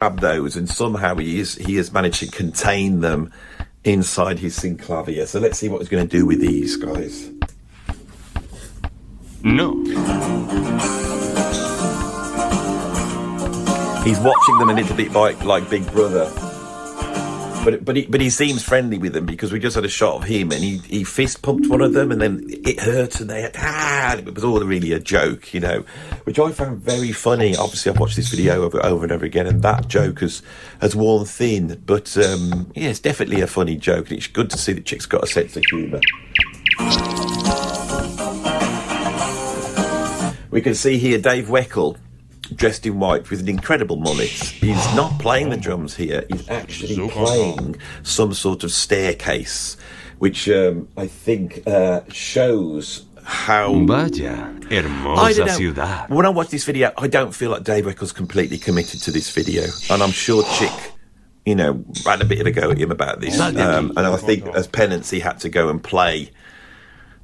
grab those, and somehow he has managed to contain them inside his synclavier. So let's see what he's going to do with these guys. No. He's watching them a little bit like Big Brother. But he seems friendly with them, because we just had a shot of him and he fist pumped one of them, and then it hurt and they had, and it was all really a joke, you know, which I found very funny. Obviously, I've watched this video over and over again, and that joke has worn thin. But yeah, it's definitely a funny joke, and it's good to see that Chick's got a sense of humour. We can see here Dave Weckl, dressed in white with an incredible mullet. He's not playing the drums here, he's actually playing some sort of staircase, which I think shows how... Vaya, hermosa ciudad. When I watch this video, I don't feel like Dave Weckle's completely committed to this video, and I'm sure Chick, you know, had a bit of a go at him about this, and I think as penance he had to go and play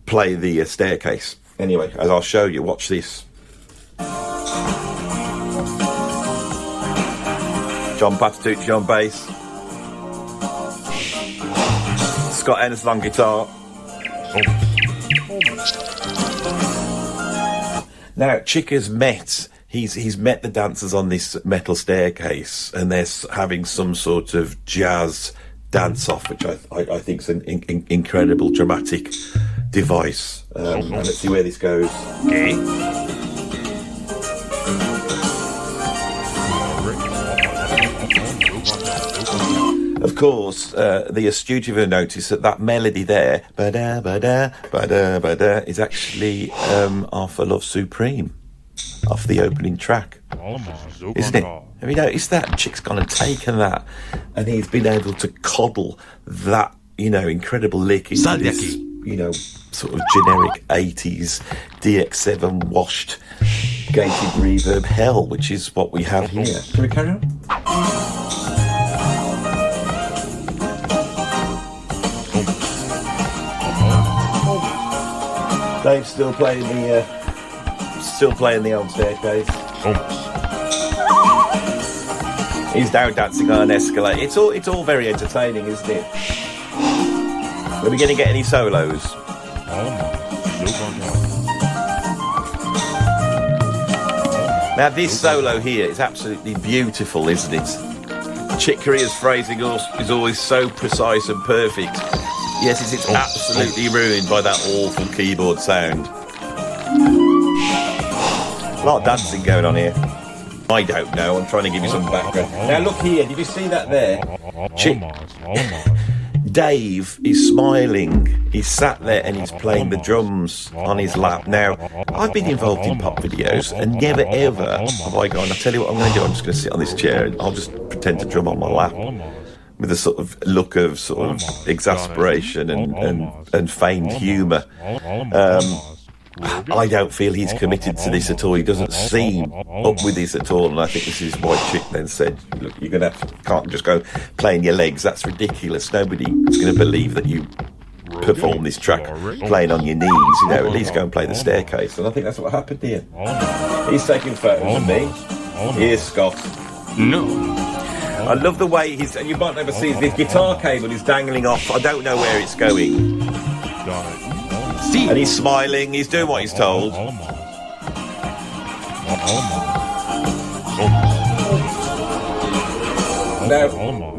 the staircase. Anyway, as I'll show you, watch this. John Patitucci on bass, Scott Henderson on guitar. Now, Chick has met, he's met the dancers on this metal staircase, and they're having some sort of jazz dance-off, which I think is an incredible dramatic device. And let's see where this goes. Okay. Of course, the astute viewer noticed that melody there, ba-da, ba-da, ba-da, ba-da, is actually off of Love Supreme, off the opening track. Isn't it? Have you noticed that? Chick's gone and taken that, and he's been able to coddle that, you know, incredible lick into this, you know, sort of generic 80s DX7 washed gated reverb hell, which is what we have here. Can we carry on? Dave's still playing the old staircase. He's now dancing on an escalator. It's all very entertaining, isn't it? Are we going to get any solos? Now this solo here is absolutely beautiful, isn't it? Chick Corea's phrasing is always so precise and perfect. Yes, it's absolutely ruined by that awful keyboard sound. A lot of dancing going on here. I don't know, I'm trying to give you some background. Now look here, did you see that there? Dave is smiling. He's sat there and he's playing the drums on his lap. Now, I've been involved in pop videos and never ever have I gone, I'll tell you what I'm going to do, I'm just going to sit on this chair and I'll just pretend to drum on my lap, with a sort of look of sort of exasperation and feigned humour. I don't feel he's committed to this at all. He doesn't seem up with this at all, and I think this is why Chick then said, look, you're going to can't just go playing your legs, that's ridiculous. Nobody is going to believe that you perform this track playing on your knees, you know, at least go and play the staircase. And I think that's what happened here. He's taking photos of me. Here's Scott. No. I love the way and you might never see this guitar cable is dangling off. I don't know where it's going. And he's smiling, he's doing what he's told. Now,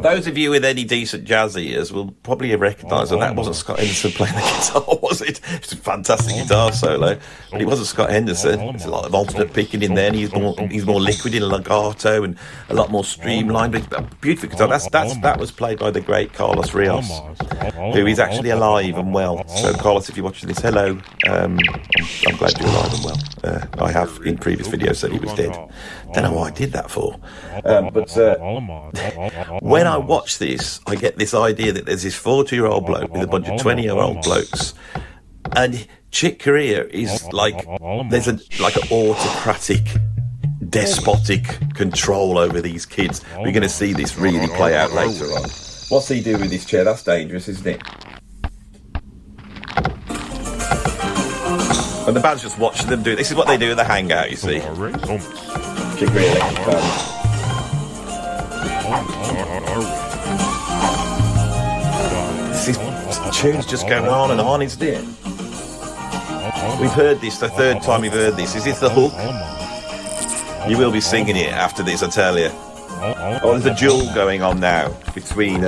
those of you with any decent jazz ears will probably recognise that wasn't Scott Henderson playing the guitar, was it? It's a fantastic guitar solo, but it wasn't Scott Henderson. There's a lot of alternate picking in there, and he's more liquid in legato and a lot more streamlined. But it's a beautiful guitar. That was played by the great Carlos Rios, who is actually alive and well. So Carlos, if you're watching this, hello. I'm glad you're alive and well. I have in previous videos said he was dead. Don't know why I did that for. When I watch this, I get this idea that there's this 40-year-old bloke with a bunch of 20-year-old blokes, and Chick Corea is like, there's an autocratic, despotic control over these kids. We're going to see this really play out later on. What's he doing with his chair? That's dangerous, isn't it? And the band's just watching them do it. This is what they do in the hangout, you see. Chick Corea electric band. This tune's just going on and on, isn't it? We've heard this, the third time we've heard this. Is this the hook? You will be singing it after this, I tell you. Oh, there's a duel going on now between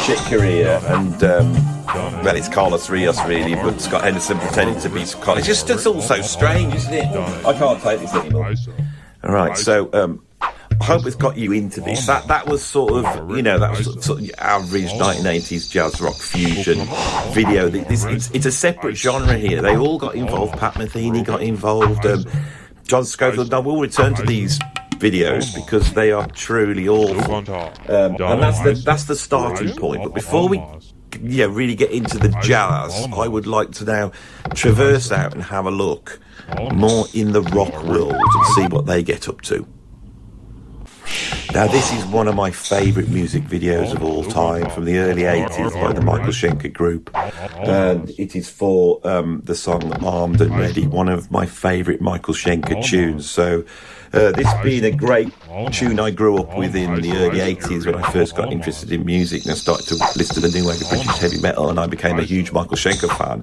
Chick Corea and, well, it's Carlos Rios, really, but Scott Henderson pretending to be Scott. It's all so strange, isn't it? I can't take this anymore. All right, so I hope it's got you into this. That was sort of, that was sort of average 1980s jazz rock fusion video. It's a separate genre here. They all got involved. Pat Metheny got involved. John Scofield. Now we'll return to these videos because they are truly awful, and that's the starting point. But before we really get into the jazz, I would like to now traverse out and have a look more in the rock world and see what they get up to. Now, this is one of my favourite music videos of all time from the early 80s by the Michael Schenker Group, and it is for the song Armed and Ready, one of my favourite Michael Schenker tunes. So this being a great tune I grew up with in the early 80s when I first got interested in music and I started to listen to the new wave of British heavy metal, and I became a huge Michael Schenker fan,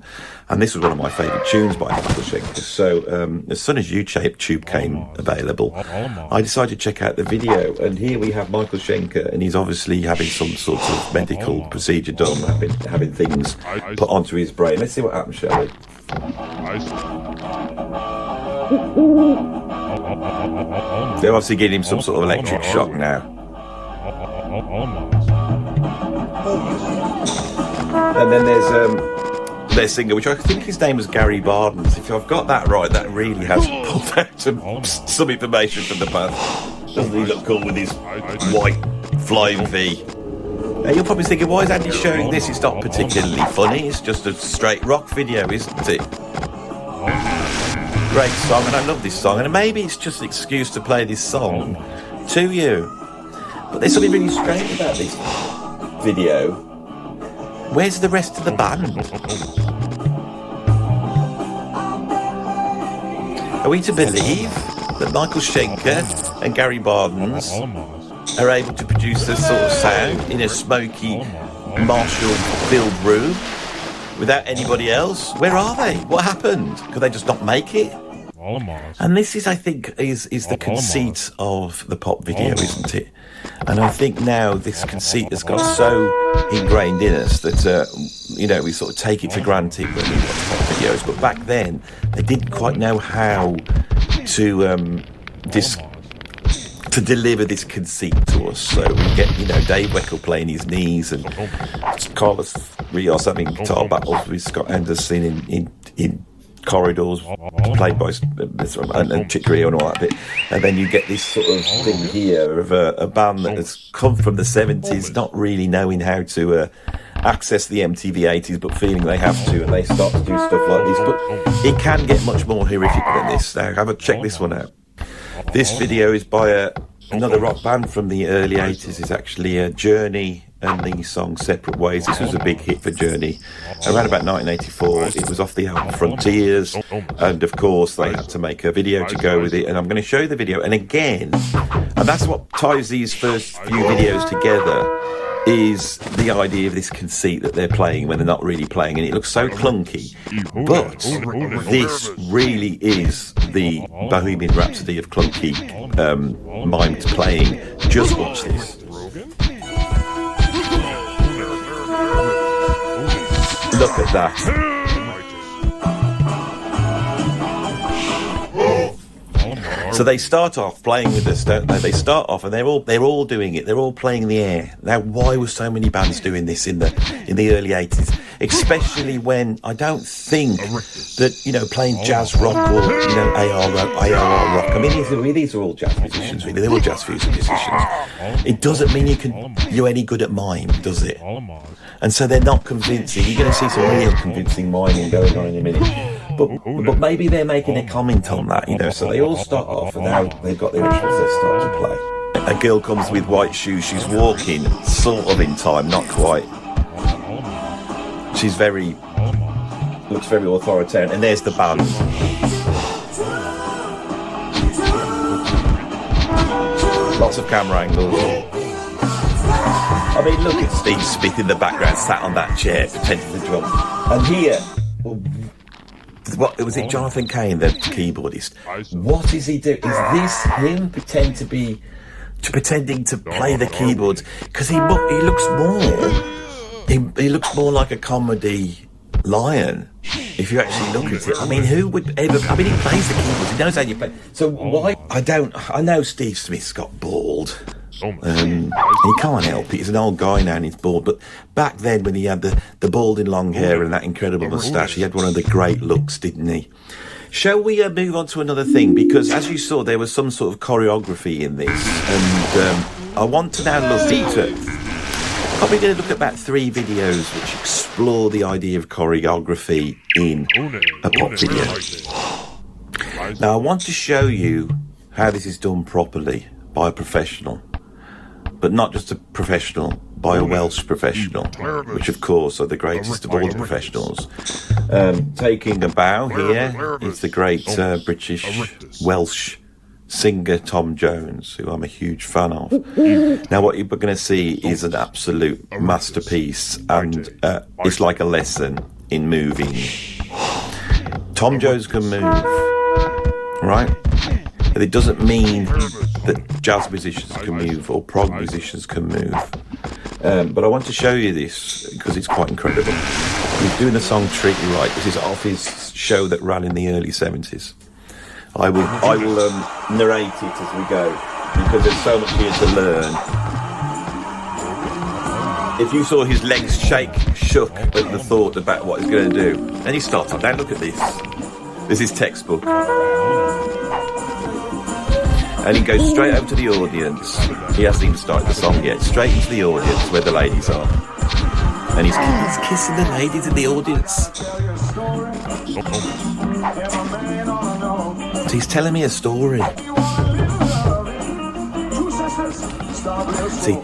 and this was one of my favourite tunes by Michael Schenker. So as soon as YouTube came available, I decided to check out the video, and here we have Michael Schenker, and he's obviously having some sort of medical procedure done, having things put onto his brain. Let's see what happens, shall we? They're obviously giving him some sort of electric shock now. And then there's their singer, which I think his name was Gary Bardens. If I've got that right, that really has pulled out some information from the past. Doesn't he look cool with his white flying V? Now you're probably thinking, why is Andy showing this? It's not particularly funny, it's just a straight rock video, isn't it? Great song, and I love this song, and maybe it's just an excuse to play this song to you. But there's something really strange about this video. Where's the rest of the band? Are we to believe that Michael Schenker and Gary Bardens are able to produce this sort of sound in a smoky, Marshall-filled room without anybody else? Where are they? What happened? Could they just not make it? And this is, I think, is the conceit of the pop video, isn't it? And I think now this conceit has got so ingrained in us that, we sort of take it for granted when we watch pop videos. But back then, they didn't quite know how to deliver this conceit to us. So we get, Dave Weckl playing his knees and Carlos Rios having guitar battles with Scott Henderson in corridors, played by and Chick Corea and all that bit. And then you get this sort of thing here of a band that has come from the 70s, not really knowing how to access the MTV 80s, but feeling they have to, and they start to do stuff like this. But it can get much more horrific than this. Now, have a check this one out. This video is by another rock band from the early 80s. It's actually Journey and the song Separate Ways. This was a big hit for Journey around about 1984. It was off the album Frontiers, and of course they had to make a video to go with it, and I'm going to show you the video. And again, and that's what ties these first few videos together, is the idea of this conceit that they're playing when they're not really playing, and it looks so clunky. But this really is the Bohemian Rhapsody of clunky mimed playing. Just watch this. Look at that. So they start off playing with this, don't they? They start off and they're all doing it. They're all playing in the air. Now, why were so many bands doing this in the early 80s? Especially when I don't think that, playing jazz rock or, ARR rock. I mean, these are all jazz musicians, really. They're all jazz fusion musicians. It doesn't mean you're any good at mime, does it? And so they're not convincing. You're going to see some real convincing miming going on in a minute. But maybe they're making a comment on that, So they all start off, and now they've got their instruments, they start to play. A girl comes with white shoes. She's walking sort of in time, not quite. She's looks very authoritarian. And there's the band. Lots of camera angles. I mean, look at Steve Smith in the background, sat on that chair, pretending to drum. And here, what was it? Jonathan Cain, the keyboardist. What is he doing? Is this him pretending to play the keyboards? Because he looks more like a comedy lion. If you actually look at it, I mean, who would ever? I mean, he plays the keyboards. He knows how you play. So why? I know Steve Smith's got bald. He can't help it. He's an old guy now and he's bald. But back then, when he had the balding long hair and that incredible moustache, he had one of the great looks, didn't he? Shall we move on to another thing? Because as you saw, there was some sort of choreography in this, and I want to now look into. Probably going to look at about 3 videos which explore the idea of choreography in a pop video. Now, I want to show you how this is done properly by a professional, but not just a professional, by a Welsh professional, which of course are the greatest of all the professionals. Taking a bow here is the great British Welsh singer Tom Jones, who I'm a huge fan of. Now what you're going to see is an absolute masterpiece, and it's like a lesson in moving. Tom Jones can move, right? But it doesn't mean that jazz musicians can move or prog musicians can move. But I want to show you this because it's quite incredible. He's doing the song Treat You Right. This is off his show that ran in the early 70s. I will narrate it as we go because there's so much here to learn. If you saw his legs shook at the thought about what he's going to do, then he starts up. Now look at this. This is textbook. And he goes straight over to the audience. He hasn't even started the song yet. Straight into the audience where the ladies are. And he's kissing the ladies in the audience. So he's telling me a story. See,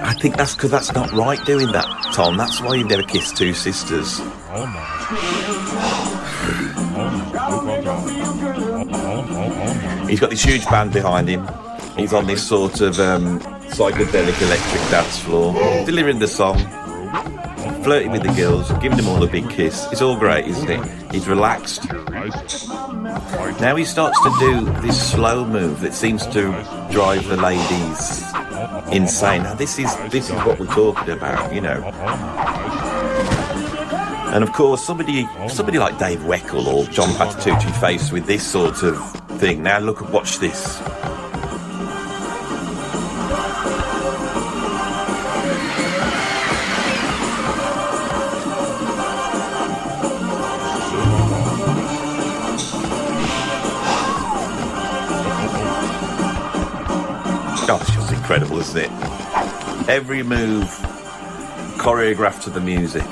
I think that's because that's not right doing that, Tom. That's why you've never kissed 2 sisters. He's got this huge band behind him. He's on this sort of psychedelic electric dance floor, delivering the song, flirting with the girls, giving them all a big kiss. It's all great, isn't it? He's relaxed. Now he starts to do this slow move that seems to drive the ladies insane. Now this is what we're talking about, you know. And of course, somebody like Dave Weckl or John Patitucci faced with this sort of thing. Now watch this. Oh, it's just incredible, isn't it? Every move choreographed to the music.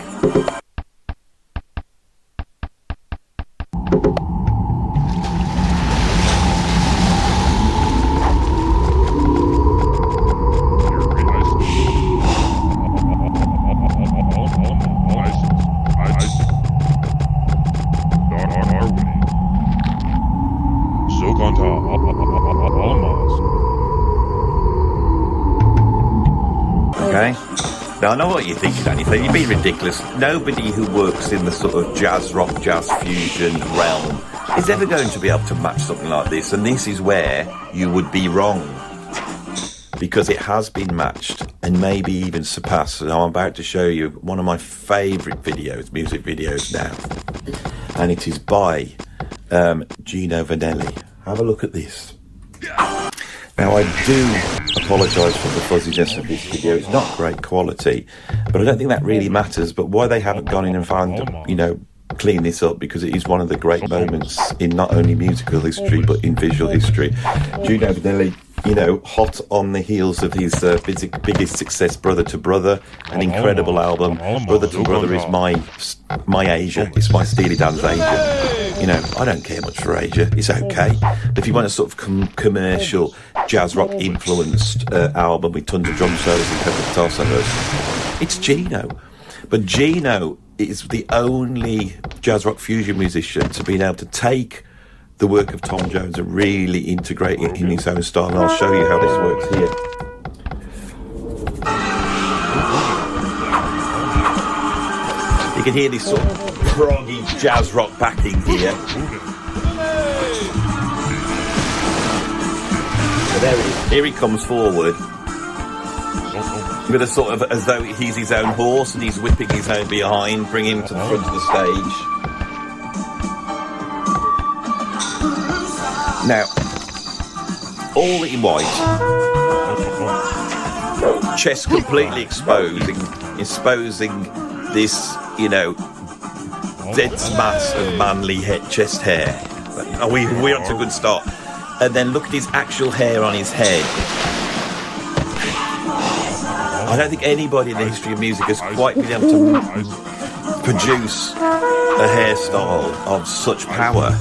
Okay. Now I know what you're thinking, Danny. You're being ridiculous. Nobody who works in the sort of jazz rock, jazz fusion realm is ever going to be able to match something like this. And this is where you would be wrong, because it has been matched and maybe even surpassed. And I'm about to show you one of my favourite videos, music videos now, and it is by Gino Vanelli. Have a look at this. Now, I do apologise for the fuzziness of this video. It's not great quality, but I don't think that really matters. But why they haven't gone in and found, clean this up, because it is one of the great moments in not only musical history, but in visual history. Gino Vanelli, hot on the heels of his biggest success, Brother to Brother, an incredible album. Brother to Brother is my Asia. It's my Steely Dan's Asia. I don't care much for Asia. It's okay. But if you want a sort of commercial jazz rock influenced album with tons of drum solos and guitar solos, it's Gino. But Gino is the only jazz rock fusion musician to be able to take the work of Tom Jones and really integrate it in his own style. And I'll show you how this works here. You can hear this sort of proggy jazz rock backing here. So there he is. Here he comes forward with a sort of, as though he's his own horse and he's whipping his own behind, bringing him to the front of the stage. Now, all in white, chest completely exposing this, you know, dense mass of manly chest hair. We're up to a good start. And then look at his actual hair on his head. I don't think anybody in the history of music has quite been able to produce a hairstyle of such power.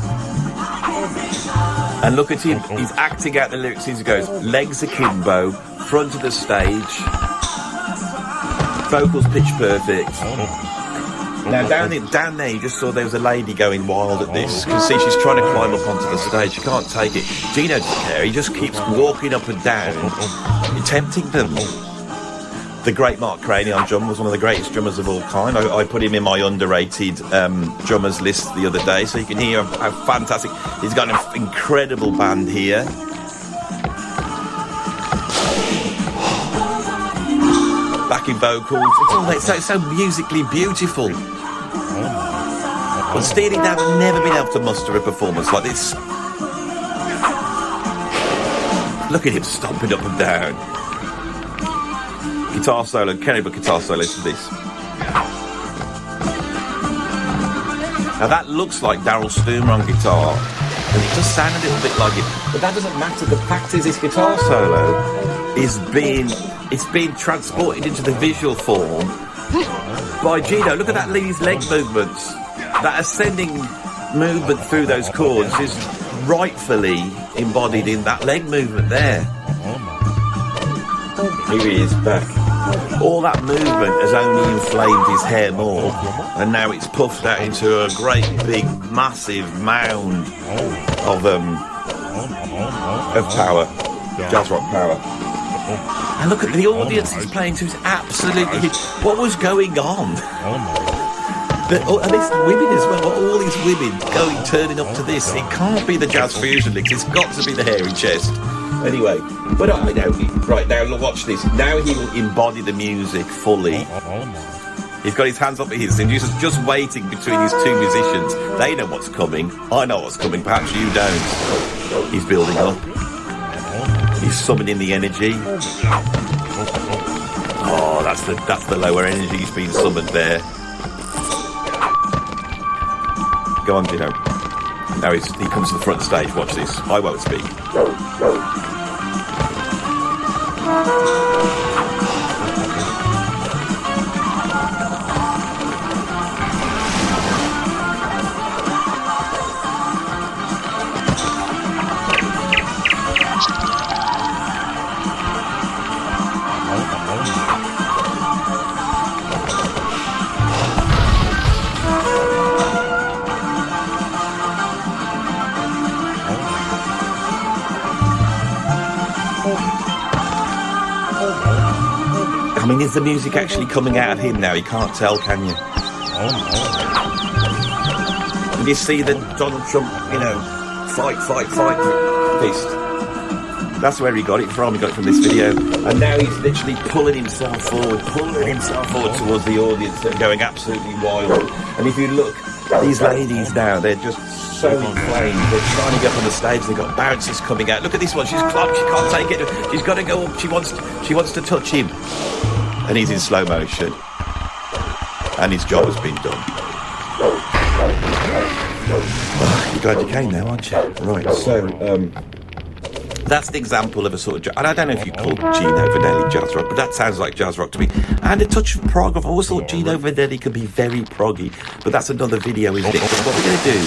And look at him, he's acting out the lyrics as he goes. Legs akimbo, front of the stage, vocals pitch perfect. Now down there you just saw there was a lady going wild at this. You can see she's trying to climb up onto the stage. She can't take it. Gino doesn't care, he just keeps walking up and down, tempting them. The great Mark Craney on drum was one of the greatest drummers of all time. I put him in my underrated drummers list the other day, so you can hear how fantastic. He's got an incredible band here. Backing vocals, it's so musically beautiful. But Steely Dan have never been able to muster a performance like this. Look at him stomping up and down. Guitar solo, incredible guitar solo to this. Now that looks like Daryl Stuermer on guitar, and it does sound a little bit like it, but that doesn't matter. The fact is, this guitar solo is being transported into the visual form by Gino. Look at that Lee's leg movements. That ascending movement through those chords is rightfully embodied in that leg movement there. Here he is back. All that movement has only inflamed his hair more, and now it's puffed out into a great big massive mound of power, jazz rock power. And look at the audience he's playing to, is absolutely, what was going on? And it's women as well, all these women turning up to this. It can't be the jazz fusion licks, it's got to be the hairy chest. Anyway, but I know, right now, watch this. Now he will embody the music fully. He's got his hands up at his, and he's just waiting between his two musicians. They know what's coming. I know what's coming. Perhaps you don't. He's building up. He's summoning the energy. Oh, that's the lower energy he's been summoned there. Go on, Gino. Now he comes to the front stage. Watch this. I won't speak. I mean, is the music actually coming out of him now? You can't tell, can you? Did you see the Donald Trump, fight fist? That's where he got it from. He got it from this video. And now he's literally pulling himself forward towards the audience. They're going absolutely wild. And if you look, these ladies now, they're just so inflamed. They're trying to get up on the stage. They've got bouncers coming out. Look at this one. She's clocked. She can't take it. She's got to go up. She wants to touch him. And he's in slow motion. And his job has been done. Oh, you're glad you came now, aren't you? Right, so that's the example of a sort of, and I don't know if you call Gino Vanelli jazz rock, but that sounds like jazz rock to me. And a touch of prog. I've always thought Gino Vanelli could be very proggy, but that's another video, isn't it? But what we're going to do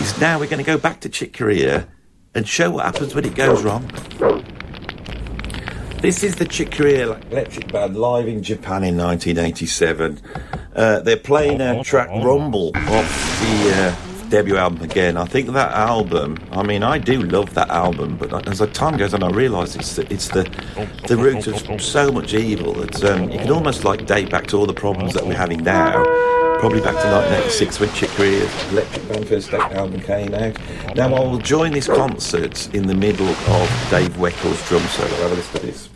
is now we're going to go back to Chick Corea and show what happens when it goes wrong. This is the Chick Corea Electric Band live in Japan in 1987. They're playing a track Rumble off debut album again. I think that album, I mean, I do love that album, but as the time goes on, I realise it's the root of so much evil that you can almost like date back to all the problems that we're having now. Probably back to 1986 when Chick Corea's Electric Band first album came out. Now I will join this concert in the middle of Dave Weckle's drum solo. Have a listen to this.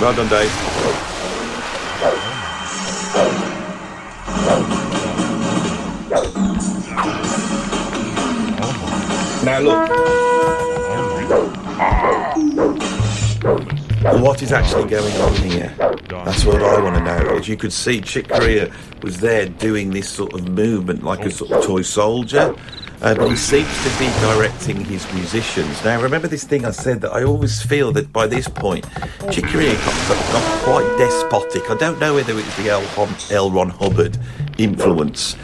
Well done, Dave. Now look, what is actually going on here? That's what I want to know. As you could see, Chick Corea was there doing this sort of movement like a sort of toy soldier. But he seems to be directing his musicians. Now, remember this thing I said, that I always feel that by this point, Chick Corea got quite despotic. I don't know whether it was the L. Ron Hubbard influence,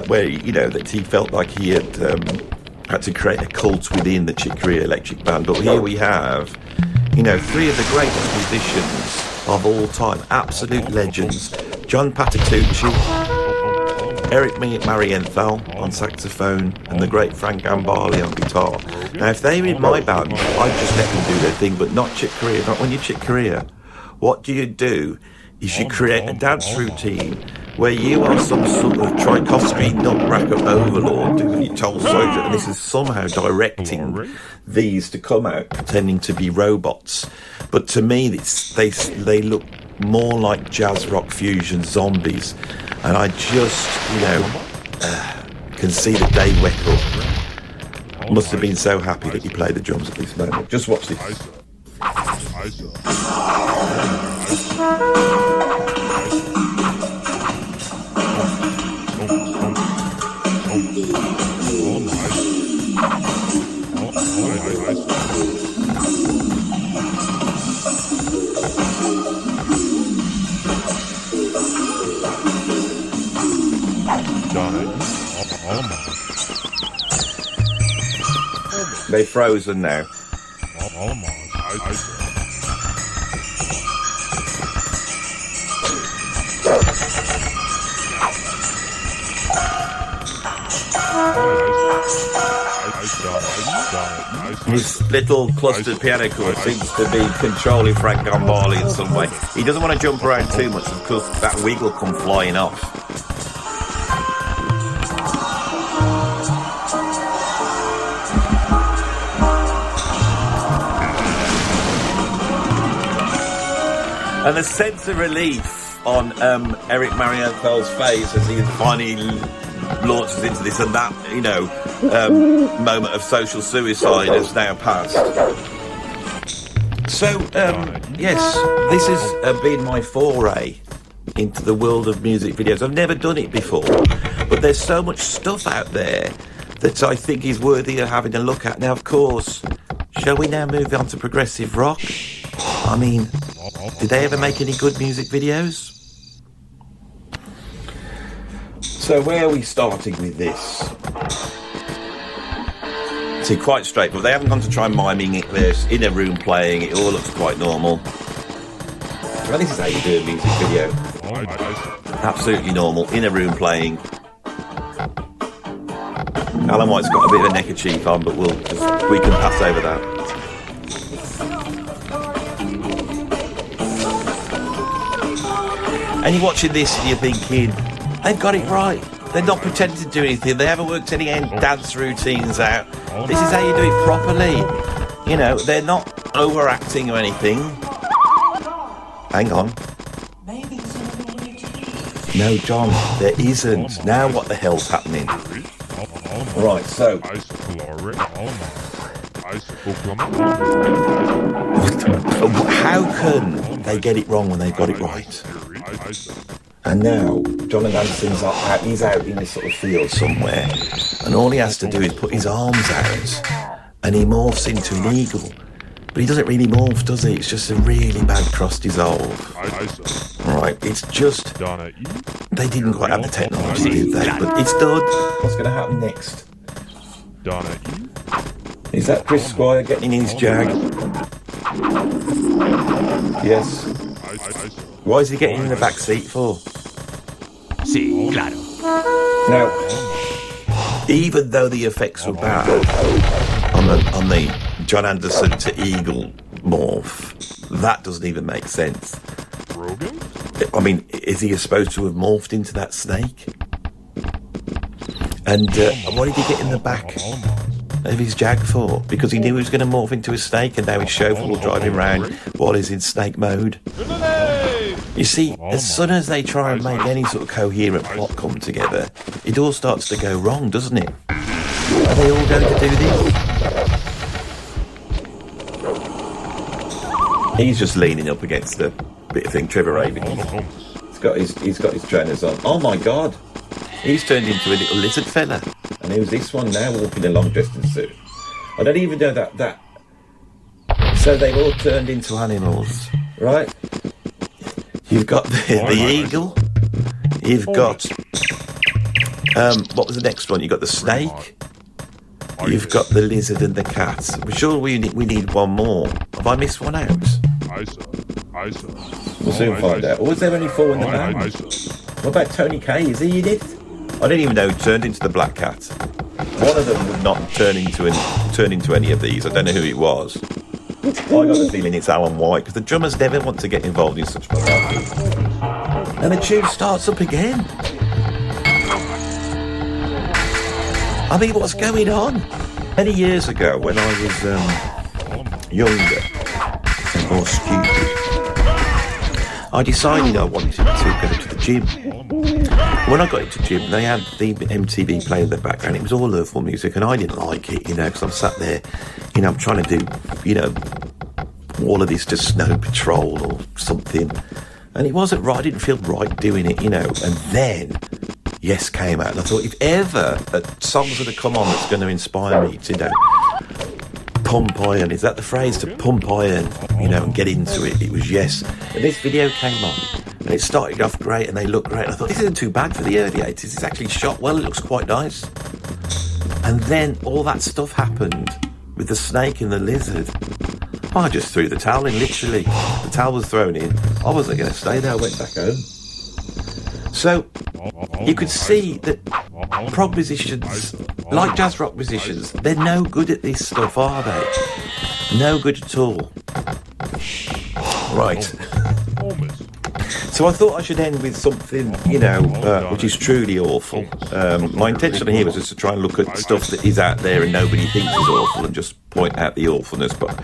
where, you know, that he felt like he had to create a cult within the Chick Corea Electric Band. But here we have, you know, three of the greatest musicians of all time, absolute legends. John Patitucci, Eric Marienthal on saxophone, and the great Frank Gambale on guitar. Now, if they were in my band, I'd just let them do their thing, but not Chick Corea. Not when you're Chick Corea. What do? Is you create a dance routine where you are some sort of Tchaikovsky nutcracker overlord doing your toll soldier, and this is somehow directing these to come out pretending to be robots. But to me, they look more like jazz rock fusion zombies, and I just, you know, can see that Dave Weckl must have been so happy that he played the drums at this moment. Just watch this. They're frozen now. His little clustered piano chord seems to be controlling Frank Gambale in some way. He doesn't want to jump around too much because that wig will come flying off. And the sense of relief on Eric Marienthal's face as he finally launches into this and that, you know, moment of social suicide has now passed. So, yes, this has been my foray into the world of music videos. I've never done it before, but there's so much stuff out there that I think is worthy of having a look at. Now, of course, shall we now move on to progressive rock? I mean, did they ever make any good music videos? So where are we starting with this? See, quite straight, but they haven't gone to try miming it. They're in a room playing. It all looks quite normal. Well, this is how you do a music video. Absolutely normal. In a room playing. Alan White's got a bit of a neckerchief on, but we can pass over that. And you're watching this and you're thinking, they've got it right. They're not pretending to do anything. They haven't worked any dance routines out. This is how you do it properly. You know, they're not overacting or anything. Hang on. No, John, there isn't. Now what the hell's happening? Right, so... How can they get it wrong when they've got it right? And now, Jonathan Anderson's out, he's out in this sort of field somewhere, and all he has to do is put his arms out, and he morphs into an eagle. But he doesn't really morph, does he? It's just a really bad cross dissolve. Right, it's just... They didn't quite have the technology, did they? But it's done. What's going to happen next? Is that Chris Squire getting in his jag? Yes. Why is he getting in the back seat for? Sí, claro. Now, even though the effects were bad on the John Anderson to Eagle morph, that doesn't even make sense. I mean, is he supposed to have morphed into that snake? And why did he get in the back of his jag for? Because he knew he was going to morph into a snake, and now his chauffeur will drive him around while he's in snake mode. You see, as soon as they try and make any sort of coherent plot come together, it all starts to go wrong, doesn't it? Are they all going to do this? He's just leaning up against the bit of thing. Trevor Rabin. He's got his trainers on. Oh my God! He's turned into a little lizard fella. And who's this one now walking along dressed in a suit? I don't even know that. So they've all turned into animals, right? You've got the eagle. You've got what was the next one? You've got the snake. You've got the lizard and the cat. I'm sure we need one more. Have I missed one out? We'll soon find out. Or was there only 4 in the band? What about Tony Kaye? Is he in it? I didn't even know he turned into the black cat. One of them would not turn into any of these. I don't know who it was. I got the feeling it's Alan White, because the drummers never want to get involved in such malarkey. And the tune starts up again. I mean, what's going on? Many years ago, when I was younger and more stupid, I decided I wanted to go to the gym. When I got into the gym, they had the MTV playing in the background. It was all Earthful music, and I didn't like it, because I'm sat there, I'm trying to do, all of this to Snow Patrol or something. And it wasn't right. I didn't feel right doing it, And then Yes came out, and I thought, if ever songs that have come on that's going to inspire me to, pump iron, is that the phrase, to pump iron, and get into it? It was Yes. And this video came on, and it started off great, and they looked great. And I thought, this isn't too bad for the early 80s. It's actually shot well. It looks quite nice. And then all that stuff happened with the snake and the lizard. I just threw the towel in, literally. The towel was thrown in. I wasn't going to stay there. I went back home. So you could see that prog musicians, like jazz rock musicians, they're no good at this stuff, are they? No good at all. Right. So I thought I should end with something, which is truly awful. My intention here was just to try and look at stuff that is out there and nobody thinks is awful and just point out the awfulness. But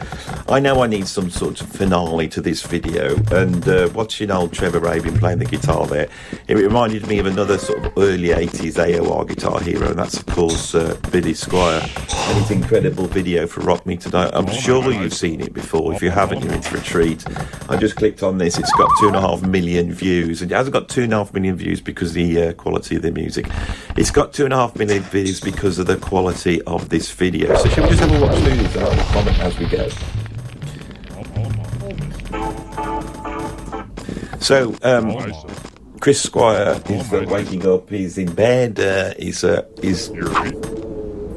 I know I need some sort of finale to this video. And watching old Trevor Rabin playing the guitar there, it reminded me of another sort of early 80s AOR guitar hero, and that's, of course, Billy Squire. And his incredible video for Rock Me Tonight. I'm sure you've seen it before. If you haven't, you're in for a treat. I just clicked on this. It's got 2.5 million views, and it hasn't got 2.5 million views because of the quality of the music. It's got 2.5 million views because of the quality of this video. So shall we just have a watch through this and I'll comment as we go? So Chris Squire is waking up. He's in bed. He's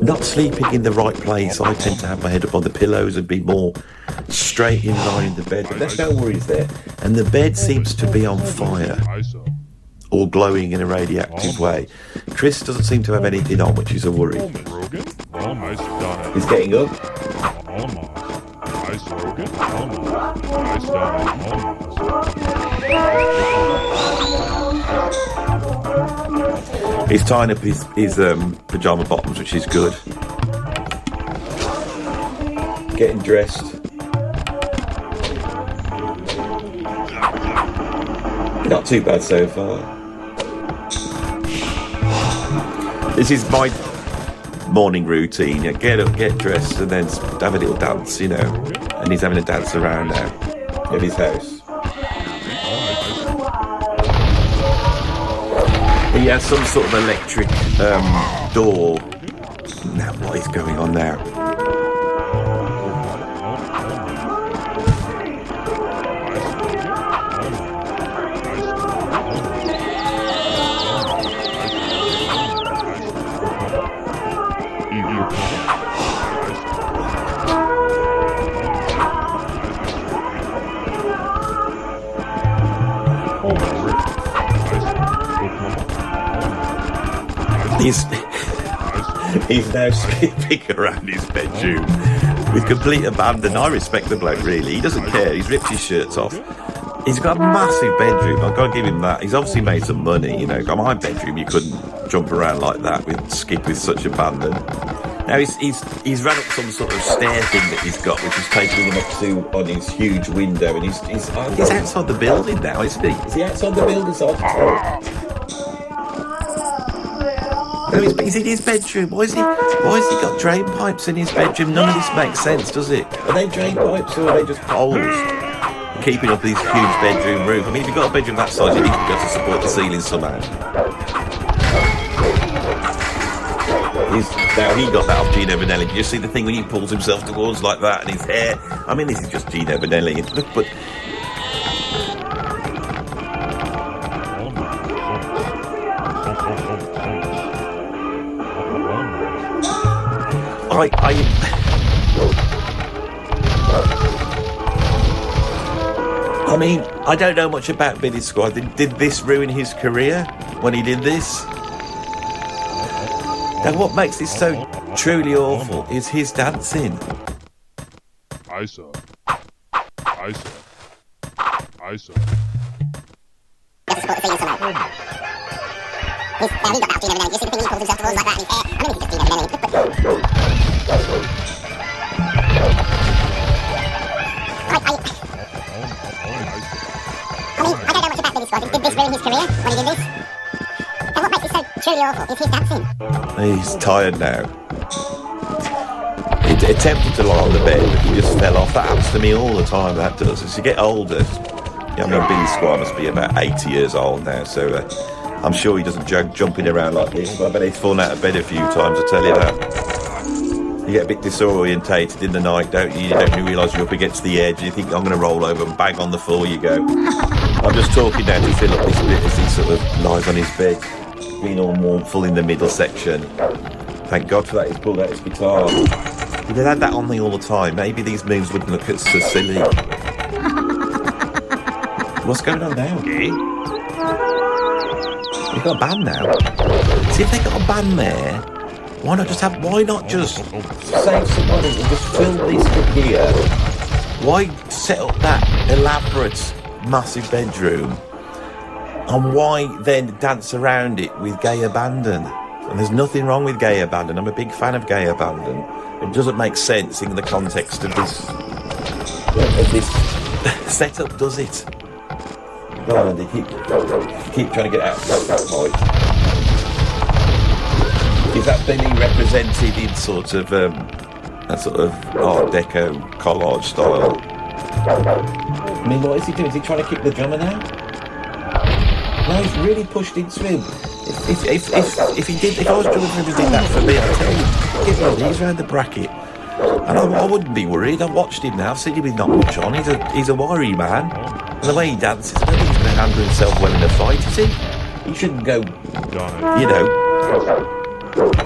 not sleeping in the right place. I tend to have my head up on the pillows and be more straight in line in the bed, but there's no worries there. And the bed seems to be on fire or glowing in a radioactive way. Chris doesn't seem to have anything on, which is a worry. He's getting up. He's tying up his pyjama bottoms, which is good. Getting dressed. Not too bad so far. This is my morning routine. Get up, get dressed, and then have a little dance, And he's having a dance around now at his house. He has some sort of electric door. Now, what is going on now? He's now sleeping around his bedroom with complete abandon. I respect the bloke, really. He doesn't care. He's ripped his shirts off. He's got a massive bedroom. I've got to give him that. He's obviously made some money. You know, got my bedroom. You couldn't jump around like that with skip with such abandon. Now he's run up some sort of stair thing that he's got, which is taking him up to on his huge window, and he's outside the building now, isn't he? Is he outside the building? So no, he's in his bedroom. Why has he got drain pipes in his bedroom? None of this makes sense, does it? Are they drain pipes or are they just poles? Keeping up this huge bedroom roof. I mean, if you've got a bedroom that size, you need to be able to support the ceiling somehow. Now, he got that off Gino Vanelli. Did you see the thing when he pulls himself towards like that and his hair? I mean, this is just Gino Vanelli. Look, but... I mean, I don't know much about Billy Squire. Did this ruin his career when he did this? Now, what makes this so truly awful is his dancing. I saw. Did this ruin his career when he did this? And what makes it so truly awful is his dancing. He's tired now. He attempted to lie on the bed, but he just fell off. That happens to me all the time, that does. As you get older, I mean, Billy Squire must be about 80 years old now, so I'm sure he doesn't jumping around like this, but I bet he's fallen out of bed a few times, I tell you that. You get a bit disorientated in the night, don't you? You don't realise you're up against the edge. You think, I'm going to roll over and bang on the floor you go. I'm just talking now to fill up this bit as he sort of lies on his bed, being all mournful in the middle section. Thank God for that, he's pulled out his guitar. If they had that on me all the time, maybe these moves wouldn't look so silly. What's going on now? You've got a band now. See, if they got a band there, why not just save some money and just fill this up here? Why set up that elaborate, massive bedroom? And why then dance around it with gay abandon? And there's nothing wrong with gay abandon. I'm a big fan of gay abandon. It doesn't make sense in the context of this setup, does it? Go on, Andy, keep trying to get out of that point. Is that Billy represented in sort of a sort of Art Deco collage style? I mean, what is he doing? Is he trying to kick the drummer now? No, he's really pushed into him. If I was drumming for him, he did that for me, I'd tell you, give him these round the bracket. And I wouldn't be worried. I've watched him now. I've seen him with not much on. He's a wiry man. And the way he dances, I don't think he's going to handle himself well in a fight, is he? He shouldn't go,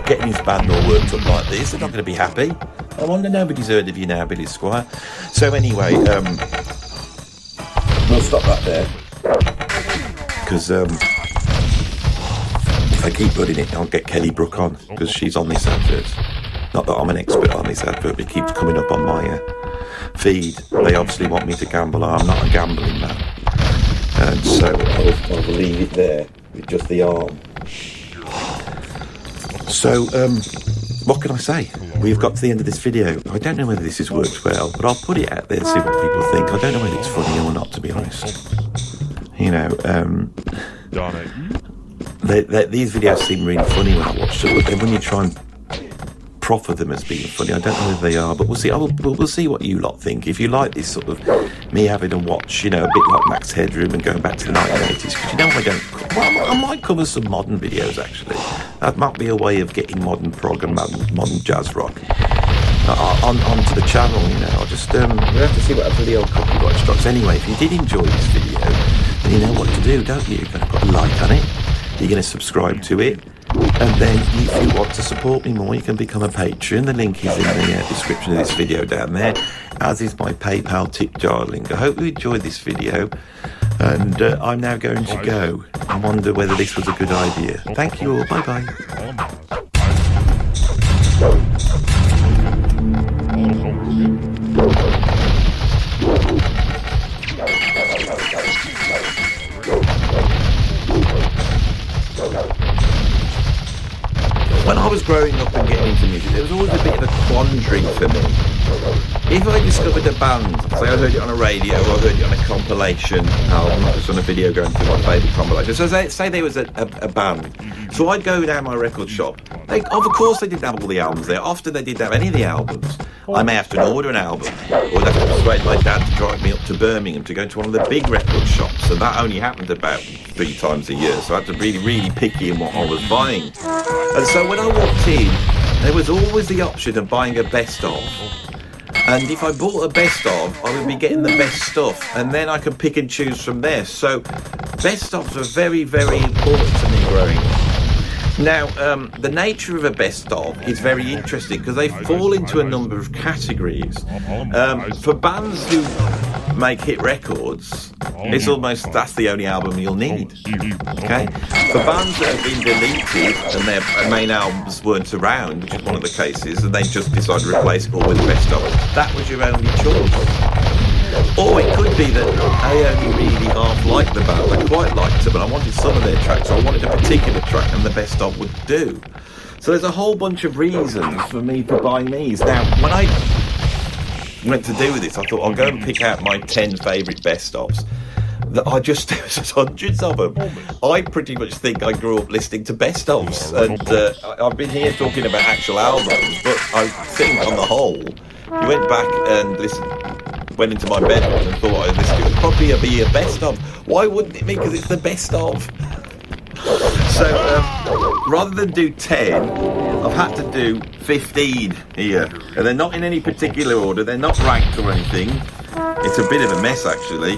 getting his band all worked up like this. They're not going to be happy. I wonder nobody's heard of you now, Billy Squire. So anyway, we'll stop that there. Because if I keep putting it, I'll get Kelly Brook on, because she's on this advert. Not that I'm an expert on this advert, but it keeps coming up on my feed. They obviously want me to gamble. I'm not a gambling man. And so I'll leave it there with just the arm. So, what can I say? We've got to the end of this video. I don't know whether this has worked well, but I'll put it out there and see what people think. I don't know whether it's funny or not, to be honest. You know, these videos seem really funny when I watch them, but then when you try and proffer them as being funny, I don't know whether they are, but we'll see. We'll see what you lot think. If you like this sort of me having a watch, a bit like Max Headroom and going back to the 1980s, because I might cover some modern videos actually. That might be a way of getting modern prog and modern jazz rock onto the channel. I'll just we'll have to see what happens with the old copyright strikes. Anyway, if you did enjoy this video, then you know what to do, don't you? You're going to put a like on it. You're going to subscribe to it. And then if you want to support me more, you can become a patron. The link is in the description of this video down there, as is my PayPal tip jar link. I hope you enjoyed this video. And I'm now going to go and wonder whether this was a good idea. Thank you all. Bye-bye. When I was growing up and getting into music, there was always a bit of a quandary for me. If I discovered a band, say I heard it on a radio or I heard it on a compilation album, I was on a video going through my favourite compilation. So say there was a band. So I'd go down my record shop. Of course they didn't have all the albums there. Often they didn't have any of the albums. I may have to order an album, or I'd have to persuade my dad to drive me up to Birmingham to go to one of the big record shops. And that only happened about 3 times a year. So I had to be really picky in what I was buying. And so when I walked in, there was always the option of buying a best of. And if I bought a best of, I would be getting the best stuff, and then I could pick and choose from there. So best ofs were very, very important to me growing up. Now, the nature of a best of is very interesting because they fall into a number of categories. For bands who make hit records, it's almost that's the only album you'll need. Okay? For bands that have been deleted and their main albums weren't around, which is one of the cases, and they just decided to replace it all with best of, that was your only choice. Or it could be that I only really half liked the band. I quite liked them, and I wanted some of their tracks, so I wanted a particular track, and the best of would do. So there's a whole bunch of reasons for me to buy these. Now, when I went to do this, I thought I'll go and pick out my 10 favourite best ofs. That there's hundreds of them. I pretty much think I grew up listening to best ofs, and I've been here talking about actual albums, but I think on the whole, you went back and went into my bedroom and thought this could probably be a best of. Why wouldn't it be? Because it's the best of. So rather than do 10, I've had to do 15 here, and they're not in any particular order. They're not ranked or anything. It's a bit of a mess actually,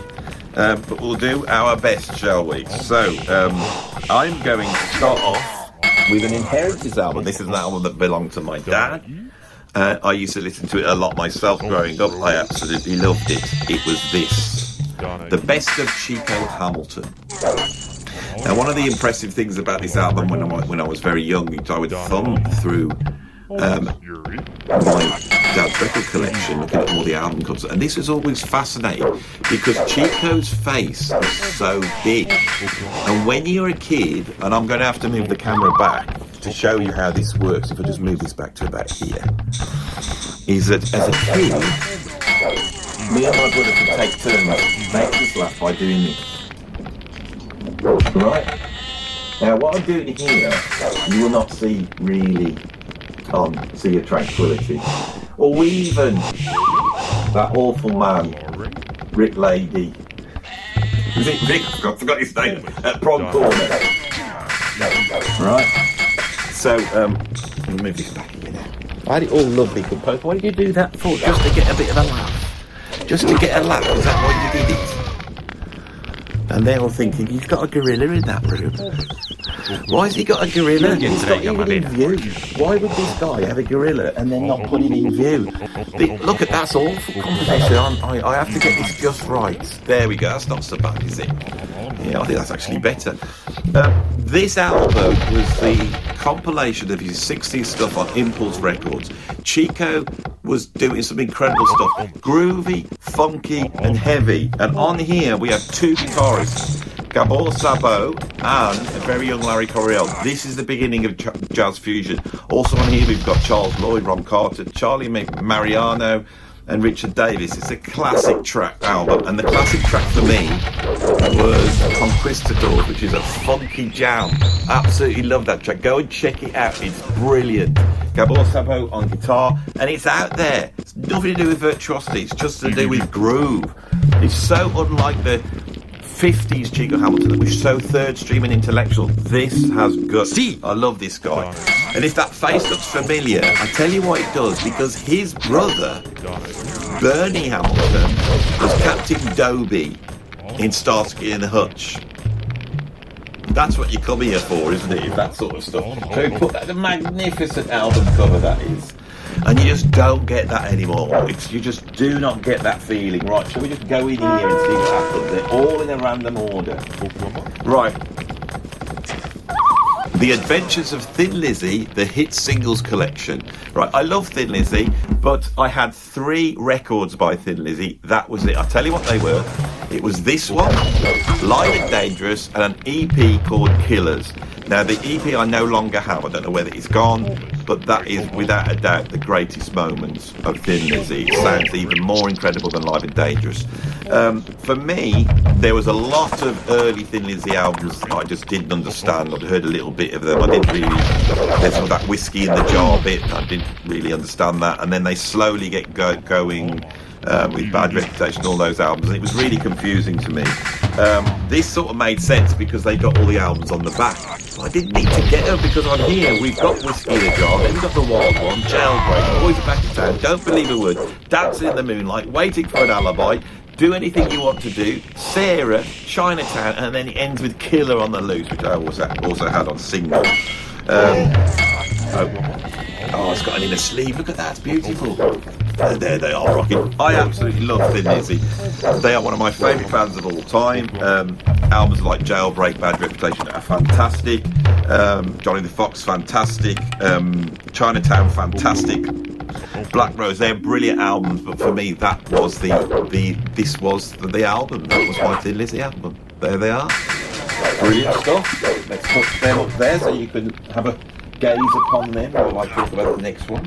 but we'll do our best, shall we? So I'm going to start off with an Inheritance album. This is an album that belonged to my dad. I used to listen to it a lot myself growing up. I absolutely loved it. It was this, The Best of Chico Hamilton. Now, one of the impressive things about this album when I was very young, I would thumb through my dad's record collection, looking at all the album covers, and this was always fascinating because Chico's face was so big. And when you're a kid, and I'm going to have to move the camera back to show you how this works, if I just move this back to about here, is that as a kid, me and my brother could take turns make this laugh by doing this. Right? Now what I'm doing here, you will not see really on See a Tranquility. Or even that awful man, Rick Lady. Is it Rick? I forgot his name. At Prom Corner. Right? So, let me move this back here now. I had it all lovely composed. Why did you do that for? Just to get a bit of a laugh. Just to get a laugh. Is that why you did it? And they're all thinking, he's got a gorilla in that room. Why has he got a gorilla? He's not even in view. Why would this guy have a gorilla and then not put it in view? Look at that's awful composition. I have to get this just right. There we go. That's not so bad, is it? Yeah, I think that's actually better. This album was the compilation of his 60s stuff on Impulse Records. Chico was doing some incredible stuff. Groovy, funky, and heavy. And on here, we have 2 guitarists. Gabor Szabo and a very young Larry Coryell. This is the beginning of jazz fusion. Also on here we've got Charles Lloyd, Ron Carter, Charlie Mariano and Richard Davis. It's a classic track album, and the classic track for me was Conquistador, which is a funky jam. Absolutely love that track. Go and check it out. It's brilliant. Gabor Szabo on guitar, and it's out there. It's nothing to do with virtuosity. It's just to do with groove. It's so unlike the 50s Chico Hamilton that was so third stream and intellectual. This has guts. I love this guy. And if that face looks familiar, I tell you why it does, because his brother, Bernie Hamilton, was Captain Doby in Starsky and Hutch. That's what you come here for, isn't it? That sort of stuff. So he put that, a magnificent album cover that is. And you just don't get that anymore. You just do not get that feeling. Right, shall we just go in here and see what happens? They're all in a random order. Right. The Adventures of Thin Lizzy, the hit singles collection. Right, I love Thin Lizzy, but I had 3 records by Thin Lizzy. That was it. I'll tell you what they were. It was this one, Live and Dangerous, and an EP called Killers. Now, the EP I no longer have. I don't know whether it's gone, but that is, without a doubt, the greatest moments of Thin Lizzy. It sounds even more incredible than Live and Dangerous. For me, there was a lot of early Thin Lizzy albums that I just didn't understand. I'd heard a little bit of them. I didn't really... There's all that whiskey in the jar bit. I didn't really understand that. And then they slowly get going... with Bad Reputation, all those albums. It was really confusing to me. This sort of made sense because they got all the albums on the back. But I didn't need to get them because on here we've got Whiskey in a Jar, then we've got The Wild One, Jailbreak, Boys Are Back in Town, Don't Believe a Word, Dancing in the Moonlight, Waiting for an Alibi, Do Anything You Want to Do, Sarah, Chinatown, and then it ends with Killer on the Loose, which I also had on single. Oh, it's got an inner sleeve. Look at that, it's beautiful. There they are, rocking. I absolutely love Thin Lizzy. They are one of my favourite bands of all time. Albums like Jailbreak, Bad Reputation are fantastic. Johnny the Fox, fantastic. Chinatown, fantastic. Black Rose, they're brilliant albums, but for me that was the album. That was my Thin Lizzy album. There they are. Brilliant stuff. Let's put them up there so you can have a gaze upon them while I talk about the next one.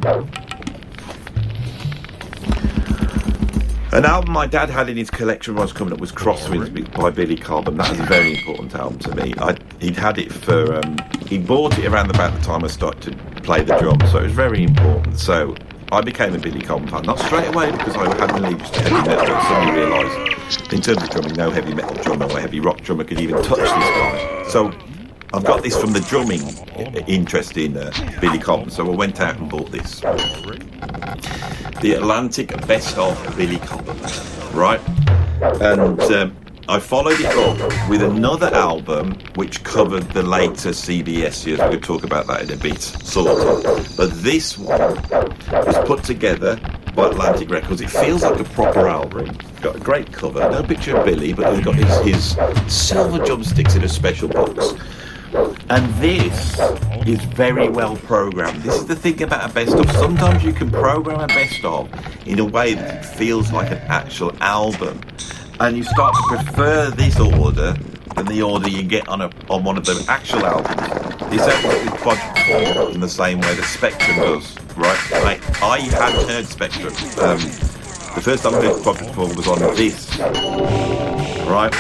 An album my dad had in his collection when I was coming up was Crosswinds by Billy Cobb, and that is a very important album to me. He'd had it for... he bought it around about the time I started to play the drums, so it was very important. So I became a Billy Cobb fan, not straight away because I had an allegiance to heavy metal, but suddenly realised in terms of drumming, no heavy metal drummer or heavy rock drummer could even touch this guy. So I've got this from the drumming interest in Billy Cobb, so I went out and bought this. The Atlantic Best of Billy Cobb, right? And I followed it up with another album which covered the later CBS years. We'll talk about that in a bit, sort of. But this one was put together by Atlantic Records. It feels like a proper album. It's got a great cover, no picture of Billy, but he's got his silver drumsticks in a special box. And this is very well programmed. This is the thing about a best of. Sometimes you can program a best of in a way that it feels like an actual album, and you start to prefer this order than the order you get on one of the actual albums. This happens with Project 4 in the same way that Spectrum does, right? I hadn't heard Spectrum. The first time I heard Project 4 was on this, right?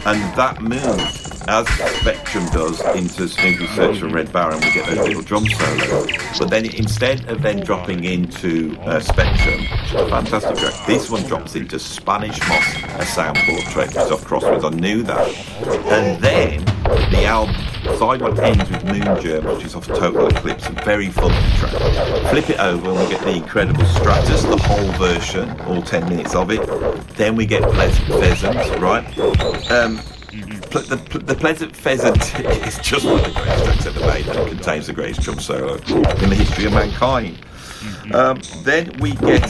And that moved, as Spectrum does, into Snoopy Search for Red Baron. We get those little drum solos. But then instead of then dropping into Spectrum, which is a fantastic track, this one drops into Spanish Moss, a soundboard track, which is off Crossroads. I knew that. And then the album, side one ends with Moon Germ, which is off Total Eclipse, a very funky track. Flip it over and we get the incredible Stratus, the whole version, all 10 minutes of it. Then we get Pleasant Pheasant, right? The Pleasant Pheasant is just one of the greatest tracks ever made, and it contains the greatest drum solo in the history of mankind. Then we get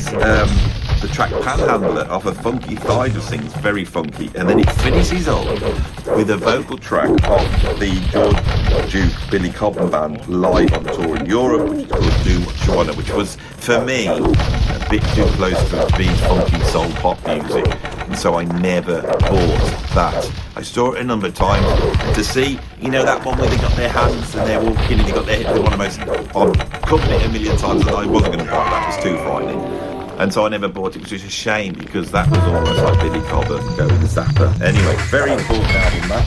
the track Panhandler off a Funky Thigh, just sings very funky, and then it finishes up with a vocal track of the George Duke Billy Cobham Band live on tour in Europe, which is called Do What You Wanna, which was, for me, a bit too close to being funky soul pop music, and so I never bought that. I saw it a number of times to see, that one where they got their hands and they're walking and they got their head with one of the most... I've covered it a million times and I wasn't going to buy that, it was too frightening. And so I never bought it, which is a shame because that was almost like Billy Cobham going Zappa. Anyway, very important album, that.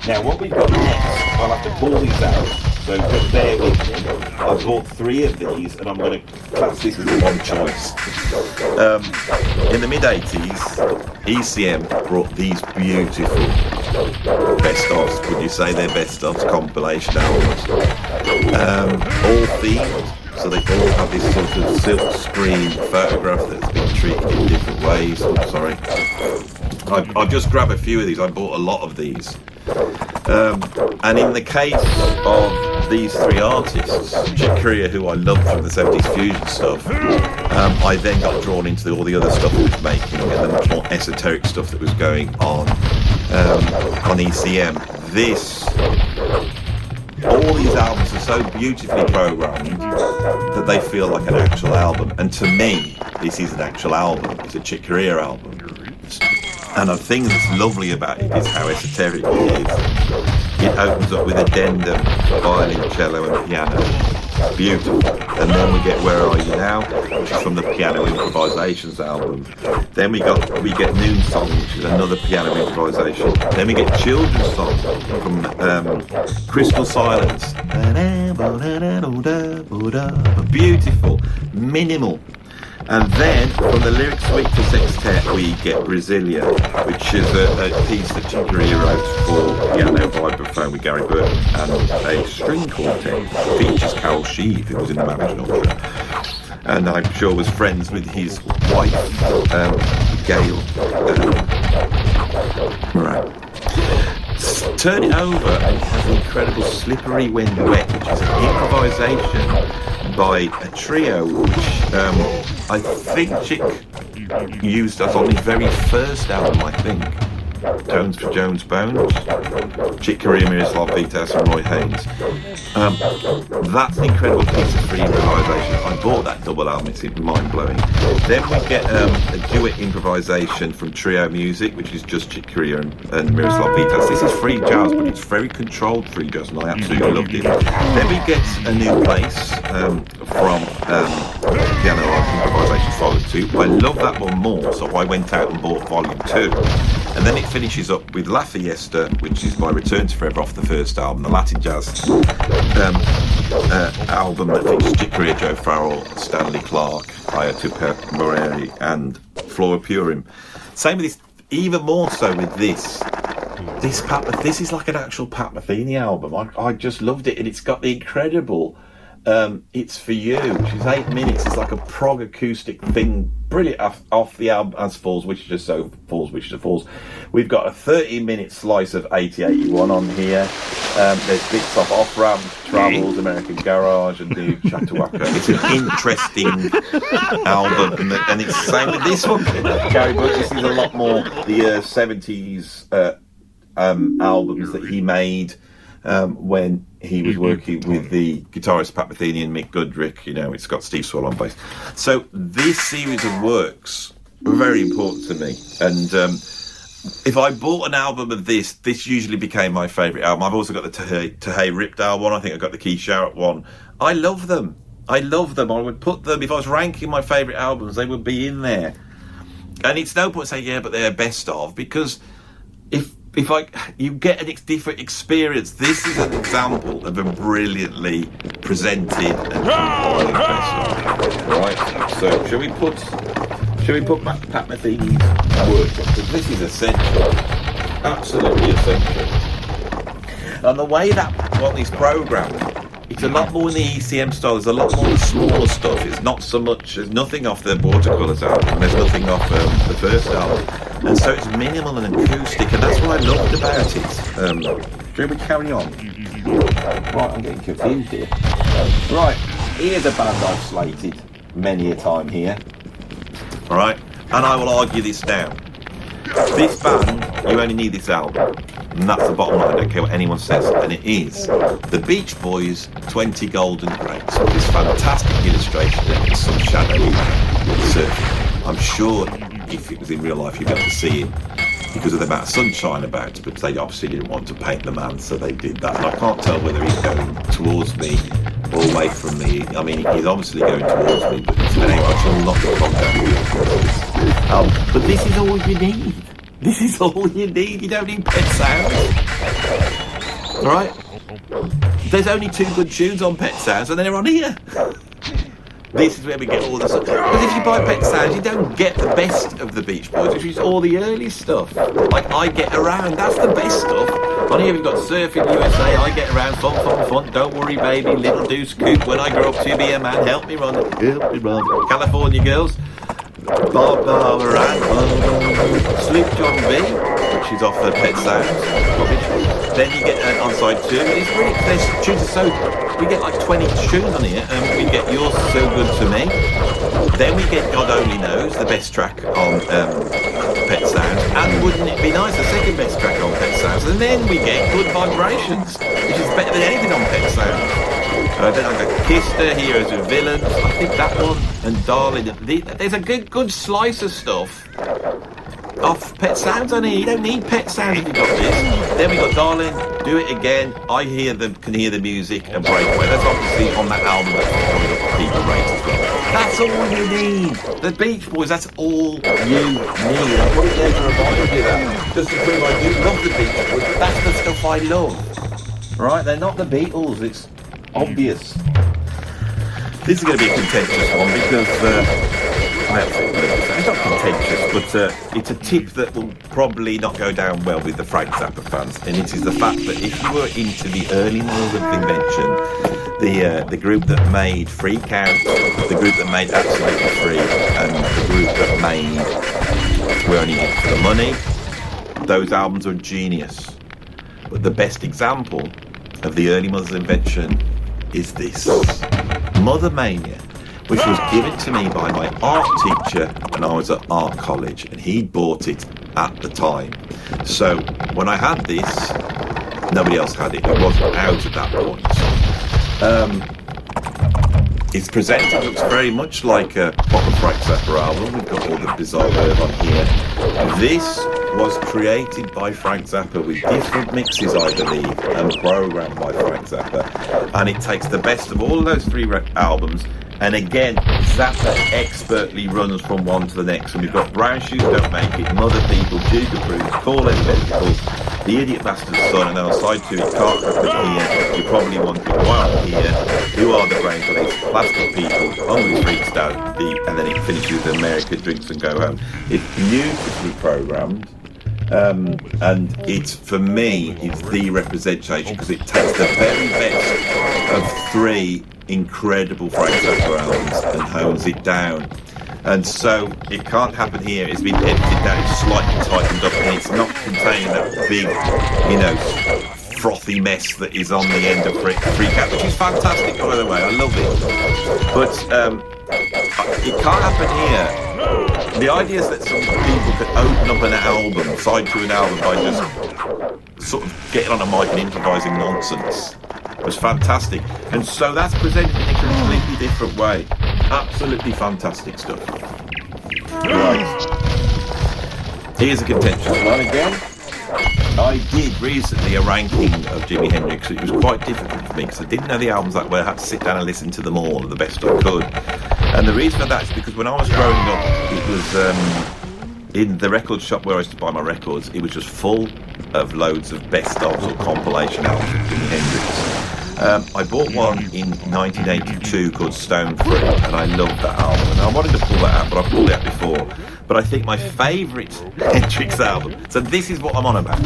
Now, what we've got next, I'll have to pull these out, so just bear with me. I bought 3 of these, and I'm going to class this as one choice. In the mid-80s, ECM brought these beautiful best-ofs, would you say they're best-ofs, compilation albums, all themed. So they all have this sort of silk screen photograph that's been treated in different ways. Oh, sorry. I've just grabbed a few of these. I bought a lot of these. And in the case of these three artists, Chick Corea, who I loved from the 70s fusion stuff, I then got drawn into all the other stuff he was making and the much more esoteric stuff that was going on ECM. All these albums are so beautifully programmed that they feel like an actual album. And to me, this is an actual album. It's a Chick Corea album. And the thing that's lovely about it is how esoteric it is. It opens up with addendum, violin, cello and piano. Beautiful. And then we get Where Are You Now, which is from the Piano Improvisations album. Then we get Noon Song, which is another piano improvisation. Then we get Children's Song from Crystal Silence. Beautiful, minimal. And then from the Lyric Suite to Sextet we get Brasilia, which is a piece that Chick Corea wrote for piano vibraphone with Gary Burton and a string quartet. Features Carol Sheave, who was in the Marriage Orchestra, and I'm sure was friends with his wife, Gail. Right. Turn It Over, and it has an incredible Slippery When Wet, which is an improvisation by a trio which I think Chick used us on his very first album, I think. Jones for Jones Bones, Chick Corea, Miroslav Vitas and Roy Haynes. That's an incredible piece of free improvisation. I bought that double album, it's mind-blowing. Then we get a duet improvisation from Trio Music, which is just Chick Corea and Miroslav Vitas. This is free jazz, but it's very controlled free jazz, and I absolutely loved it. Then we get A New Place from Piano Improvisation Volume 2. I love that one more, so I went out and bought Volume 2. And then it finishes up with La Fiesta, which is my Return to Forever off the first album, the Latin jazz album that features Chick Corea, Joe Farrell, Stanley Clarke, Hayato Moreri and Flora Purim. Same with this, even more so with this. This is like an actual Pat Metheny album. I just loved it, and it's got the incredible It's For You, which is 8 minutes. It's like a prog acoustic thing, brilliant off the album As Falls, Which Just So Falls, Which Just Falls. We've got a 30-minute slice of 8081 on here. There's bits off Ramp, Travels, American Garage, and New Chatawaka. It's an interesting album, and it's the same with this one. Gary Burton, this is a lot more the 70s albums that he made when he was working with the guitarist Pat Metheny and Mick Goodrick. You know, it's got Steve Swell on bass. So this series of works were very important to me, and if I bought an album of this usually became my favourite album. I've also got the Tahei Ripdale one. I think I've got the Keith Sharrett one. I love them. I would put them, if I was ranking my favourite albums, they would be in there. And it's no point saying, yeah, but they're best of, because if you get a different experience. This is an example of a brilliantly presented and compiled best of. Right, so shall we put Pat Metheny's work, because this is essential, absolutely essential. And the way that one is programmed, it's a lot more in the ECM style. There's a lot more smaller stuff. It's not so much. There's nothing off the Watercolours album. There's nothing off the first album, and so it's minimal and acoustic, and that's what I loved about it. Shall we carry on? Right, I'm getting confused here. Right, here's a band I've slated many a time here. All right, and I will argue this down. This band, you only need this album, and that's the bottom line. I don't care what anyone says, and it is the Beach Boys' 20 Golden Grapes, with this fantastic illustration of some shadowy surfing. I'm sure if it was in real life you'd be able to see it because of the amount of sunshine about, but they obviously didn't want to paint the man, so they did that. And I can't tell whether he's going towards me or away from me. I mean, he's obviously going towards me, but anyway, I shall not get contact with him. But this is all you need. This is all you need. You don't need Pet Sounds. Right? There's only 2 good tunes on Pet Sounds, and they're on here. This is where we get all the stuff. Because if you buy Pet Sounds, you don't get the best of the Beach Boys, which is all the early stuff. Like I Get Around, that's the best stuff. On here we've got Surfing USA, I Get Around, Fun, Fun, Fun, Don't Worry Baby, Little Deuce Coupe, When I Grow Up to Be a Man, Help Me Run, California Girls, Barbara Ann, Sloop John B, which is off the Pet Sounds, rubbish. then you get on side 2. It's really, there's tunes are so, we get like 20 tunes on here. We get You're So Good To Me. Then we get God Only Knows, the best track on Pet Sounds. And Wouldn't It Be Nice, the second best track on Pet Sounds. And then we get Good Vibrations, which is better than anything on Pet Sounds. Then I got Kister, Heroes and Villains, I think that one, and Darling. There's a good slice of stuff off Pet Sounds on here. You don't need Pet Sounds if you got this. Then we got Darling, Do It Again, I Can Hear the Music, and Breakaway. That's obviously on that album that's coming up for people rate as well. That's all you need. The Beach Boys, that's all you need. I put it there to remind you that, just to prove I do love the Beach Boys, but that's the stuff I love. Right, they're not the Beatles, it's obvious. This is going to be a contentious one because it's not contentious, but it's a tip that will probably not go down well with the Frank Zappa fans, and it is the fact that if you were into the early models of invention, the group that made Freak Out, the group that made Absolutely Free, and the group that made We're Only In It For The Money, those albums are genius. But the best example of the early models of invention is this, Mother Mania, which was given to me by my art teacher when I was at art college, and he bought it at the time. So when I had this, nobody else had it. It wasn't out at that point. It's presented, looks very much like a proper Frank Zappa album. We've got all the bizarre verb on here. This was created by Frank Zappa with different mixes, I believe, and programmed by Frank Zappa. And it takes the best of all of those 3 albums. And again, Zappa expertly runs from one to the next. And we've got Brown Shoes Don't Make It, Mother People, Duke of Bruce, Call Electrical, The Idiot Bastard's Son, and then on side 2 it can't happen here. You probably want it while here. Who Are the Brain Police, Plastic People, Hungry Freaks Down, and then it finishes with America Drinks and Go Home. It's beautifully programmed. And it's, for me, it's the representation because it takes the very best of 3 incredible Frank Zappa albums and hones it down. And so it can't happen here. It's been edited down, it's slightly tightened up, and it's not containing that big, frothy mess that is on the end of Freak Out, which is fantastic, by the way. I love it. But it can't happen here. The idea is that some people could open up an album, side to an album, by just sort of getting on a mic and improvising nonsense was fantastic. And so that's presented in a completely different way. Absolutely fantastic stuff. Right. Here's a contentious one again. I did recently a ranking of Jimi Hendrix. It was quite difficult for me because I didn't know the albums that well. I had to sit down and listen to them all the best I could. And the reason for that is because when I was growing up, it was in the record shop where I used to buy my records, it was just full of loads of best of or compilation albums of Jimi Hendrix. I bought one in 1982 called Stone Free, and I loved that album. And I wanted to pull that out, but I pulled it out before. But I think my favourite Hendrix album, so this is what I'm on about.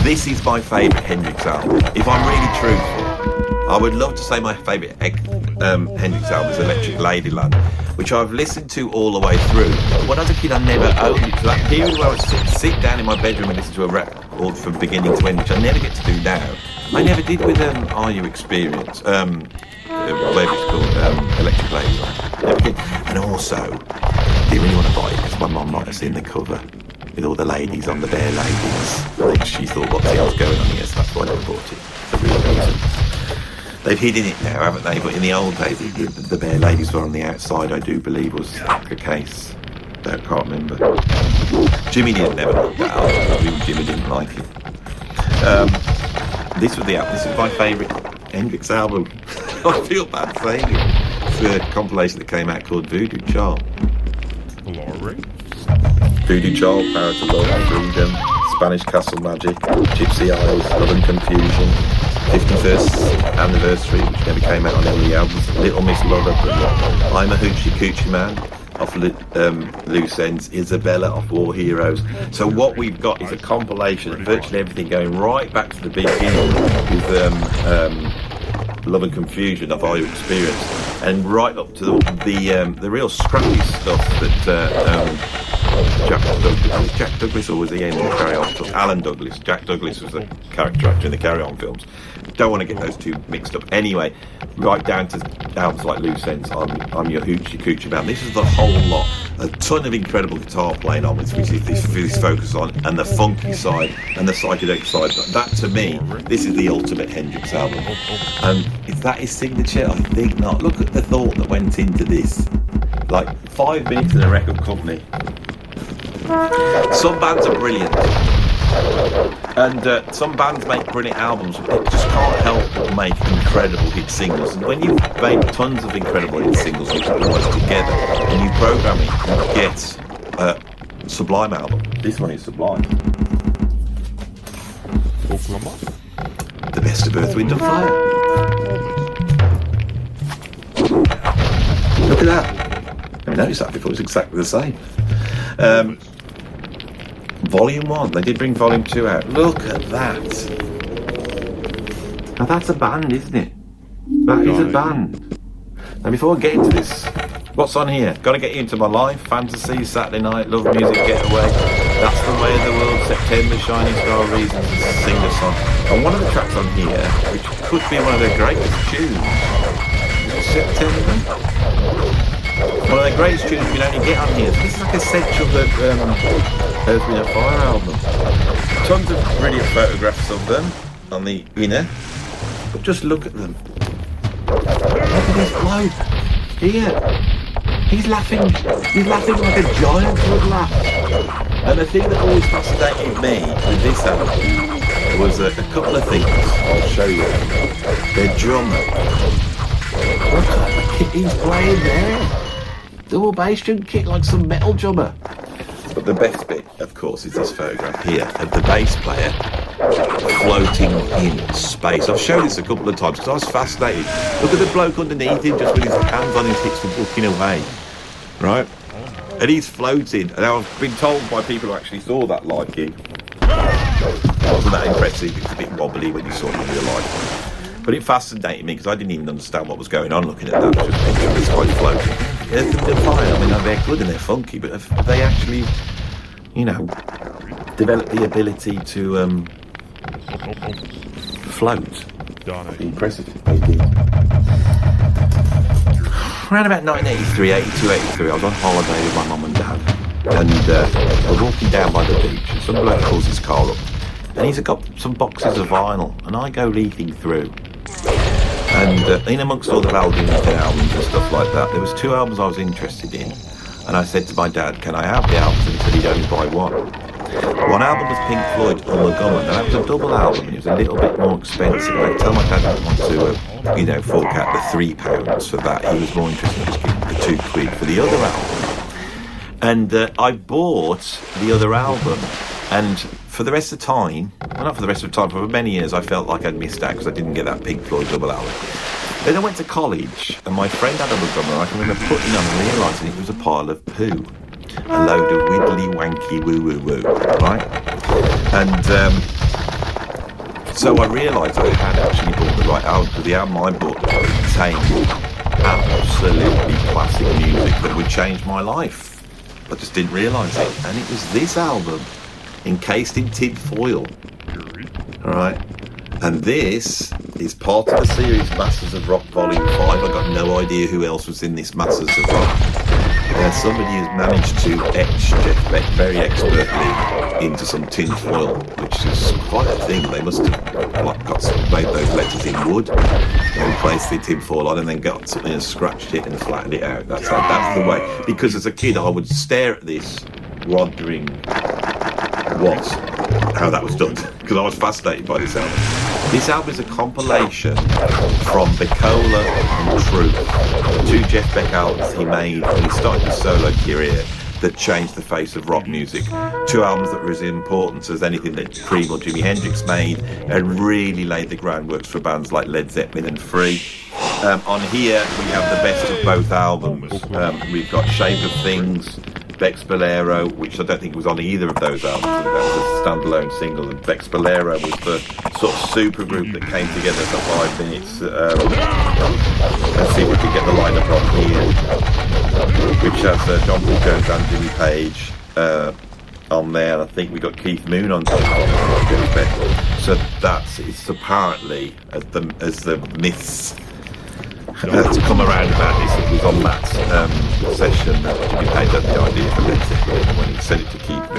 This is my favourite Hendrix album. If I'm really truthful, I would love to say my favourite Hendrix album is Electric Ladyland, which I've listened to all the way through. But when I was a kid, I never owned it. So that period where I would sit down in my bedroom and listen to a record from beginning to end, which I never get to do now. I never did with Are You Experienced? Whatever it's called, Electric Ladyland. Never did. And also, didn't really want to buy it because my mum might have seen the cover with all the ladies on the Bare Ladies. I think she thought, what's the hell's going on here? So that's why I never bought it. The real reason. They've hidden it now, haven't they? But in the old days, the Bare Ladies were on the outside, I do believe, was the case. I can't remember. Jimmy never liked that album. Jimmy didn't like it. This was my favourite Hendrix album. I feel bad saying it. It's a compilation that came out called Voodoo Child. Glory. Voodoo Child, Power to Love, Freedom, Spanish Castle Magic, Gypsy Eyes, Love and Confusion, 51st Anniversary, which never came out on any of the albums, Little Miss Lover, I'm a Hoochie Coochie Man, off Loose Ends, Isabella off War Heroes. So what we've got is a compilation of virtually everything going right back to the beginning with Love and Confusion of Are You Experienced, and right up to the real scrappy stuff that Jack Douglas, or was he in the Carry On films? Alan Douglas. Jack Douglas was the character actor in the Carry On films. Don't want to get those two mixed up. Anyway, right down to albums like Loose Ends, I'm Your Hoochie Coochie Band. This is the whole lot. A ton of incredible guitar playing on, which this focus on, and the funky side and the psychedelic side. That, to me, this is the ultimate Hendrix album. And is that his signature? I think not. Look at the thought that went into this. Like 5 minutes in a record company. Some bands are brilliant, and some bands make brilliant albums, but they just can't help but make incredible hit singles. And when you make tons of incredible hit singles and put them together and you program it, you get a sublime album. This one is sublime. The best of Earth, Wind and Fire. Look at that. I noticed that before. It's exactly the same. Volume 1. They did bring Volume 2 out. Look at that. Now that's a band, isn't it? That is a band. Now before I get into this, what's on here? Gotta Get You Into My Life, Fantasy, Saturday Night, Love Music, Getaway, That's the Way of the World, September, Shining Star, Reasons to Sing the Song. And one of the tracks on here, which could be one of their greatest tunes, September. One of the greatest tunes you can only get on here. This is like essential that Earth, Wind and Fire album. Tons of brilliant photographs of them on the inner, but just look at them. Look at this bloke here. He's laughing like a giant would laugh. And the thing that always fascinated me with this album was a couple of things. I'll show you. Their drummer. Look at the kit he's playing there. Double bass drum kit like some metal drummer. But the best bit, of course, is this photograph here of the bass player floating in space. I've shown this a couple of times because I was fascinated. Look at the bloke underneath him, just with his hands on his hips and looking away, right? And he's floating. And I've been told by people who actually saw that live gig, it wasn't that impressive. It's a bit wobbly when you saw it in real life. But it fascinated me because I didn't even understand what was going on looking at that. Just picturing this guy floating. They're fine. I mean, they're good and they're funky, but have they actually, developed the ability to float? Impressive. They did. Around about 1983, 82, 83, I was on holiday with my mum and dad, and I was walking down by the beach, and some bloke pulls his car up, and he's got some boxes of vinyl, and I go leafing through. And in amongst all the albums and stuff like that, there was 2 albums I was interested in. And I said to my dad, can I have the albums? And he said he'd only buy one. One album was Pink Floyd, Unlegomen, and that was a double album, and it was a little bit more expensive. And I tell my dad I didn't want to, fork out the £3 for that. He was more interested in just giving the £2 for the other album. And I bought the other album, and for the rest of the time, well, not for the rest of the time, for many years, I felt like I'd missed out because I didn't get that Pink Floyd double album. Then I went to college, and my friend had a drummer. I can remember putting on and realising it was a pile of poo, a load of widdly wanky woo woo woo, right? And so I realised I had actually bought the right album, because the album I bought contained absolutely classic music that would change my life. I just didn't realise it, and it was this album, encased in tin foil. Alright, and this is part of the series Masters of Rock Volume 5. I got no idea who else was in this Masters of Rock. Somebody has managed to etch Jeff Beck very expertly into some tin foil, which is quite a thing. They must have made those letters in wood and placed the tin foil on, and then got something and scratched it and flattened it out. That's the way. Because as a kid, I would stare at this, wondering how that was done, because I was fascinated by this album. This album is a compilation from Bicola and Truth, 2 Jeff Beck albums he made when he started his solo career that changed the face of rock music. 2 albums that were as important as anything that Cream or Jimi Hendrix made, and really laid the groundwork for bands like Led Zeppelin and Free. On here we have the best of both albums. We've got Shape of Things, Beck's Bolero, which I don't think was on either of those albums. That was a standalone single, and Beck's Bolero was the sort of super group that came together for 5 minutes. Let's see if we can get the lineup on here, which has John Paul Jones and Jimmy Page, on there. I think we got Keith Moon on top. So it's apparently as the myths to come around about this. It was on Matt's session that Jimmy Page had the idea for Led Zeppelin, and when he said it to Keith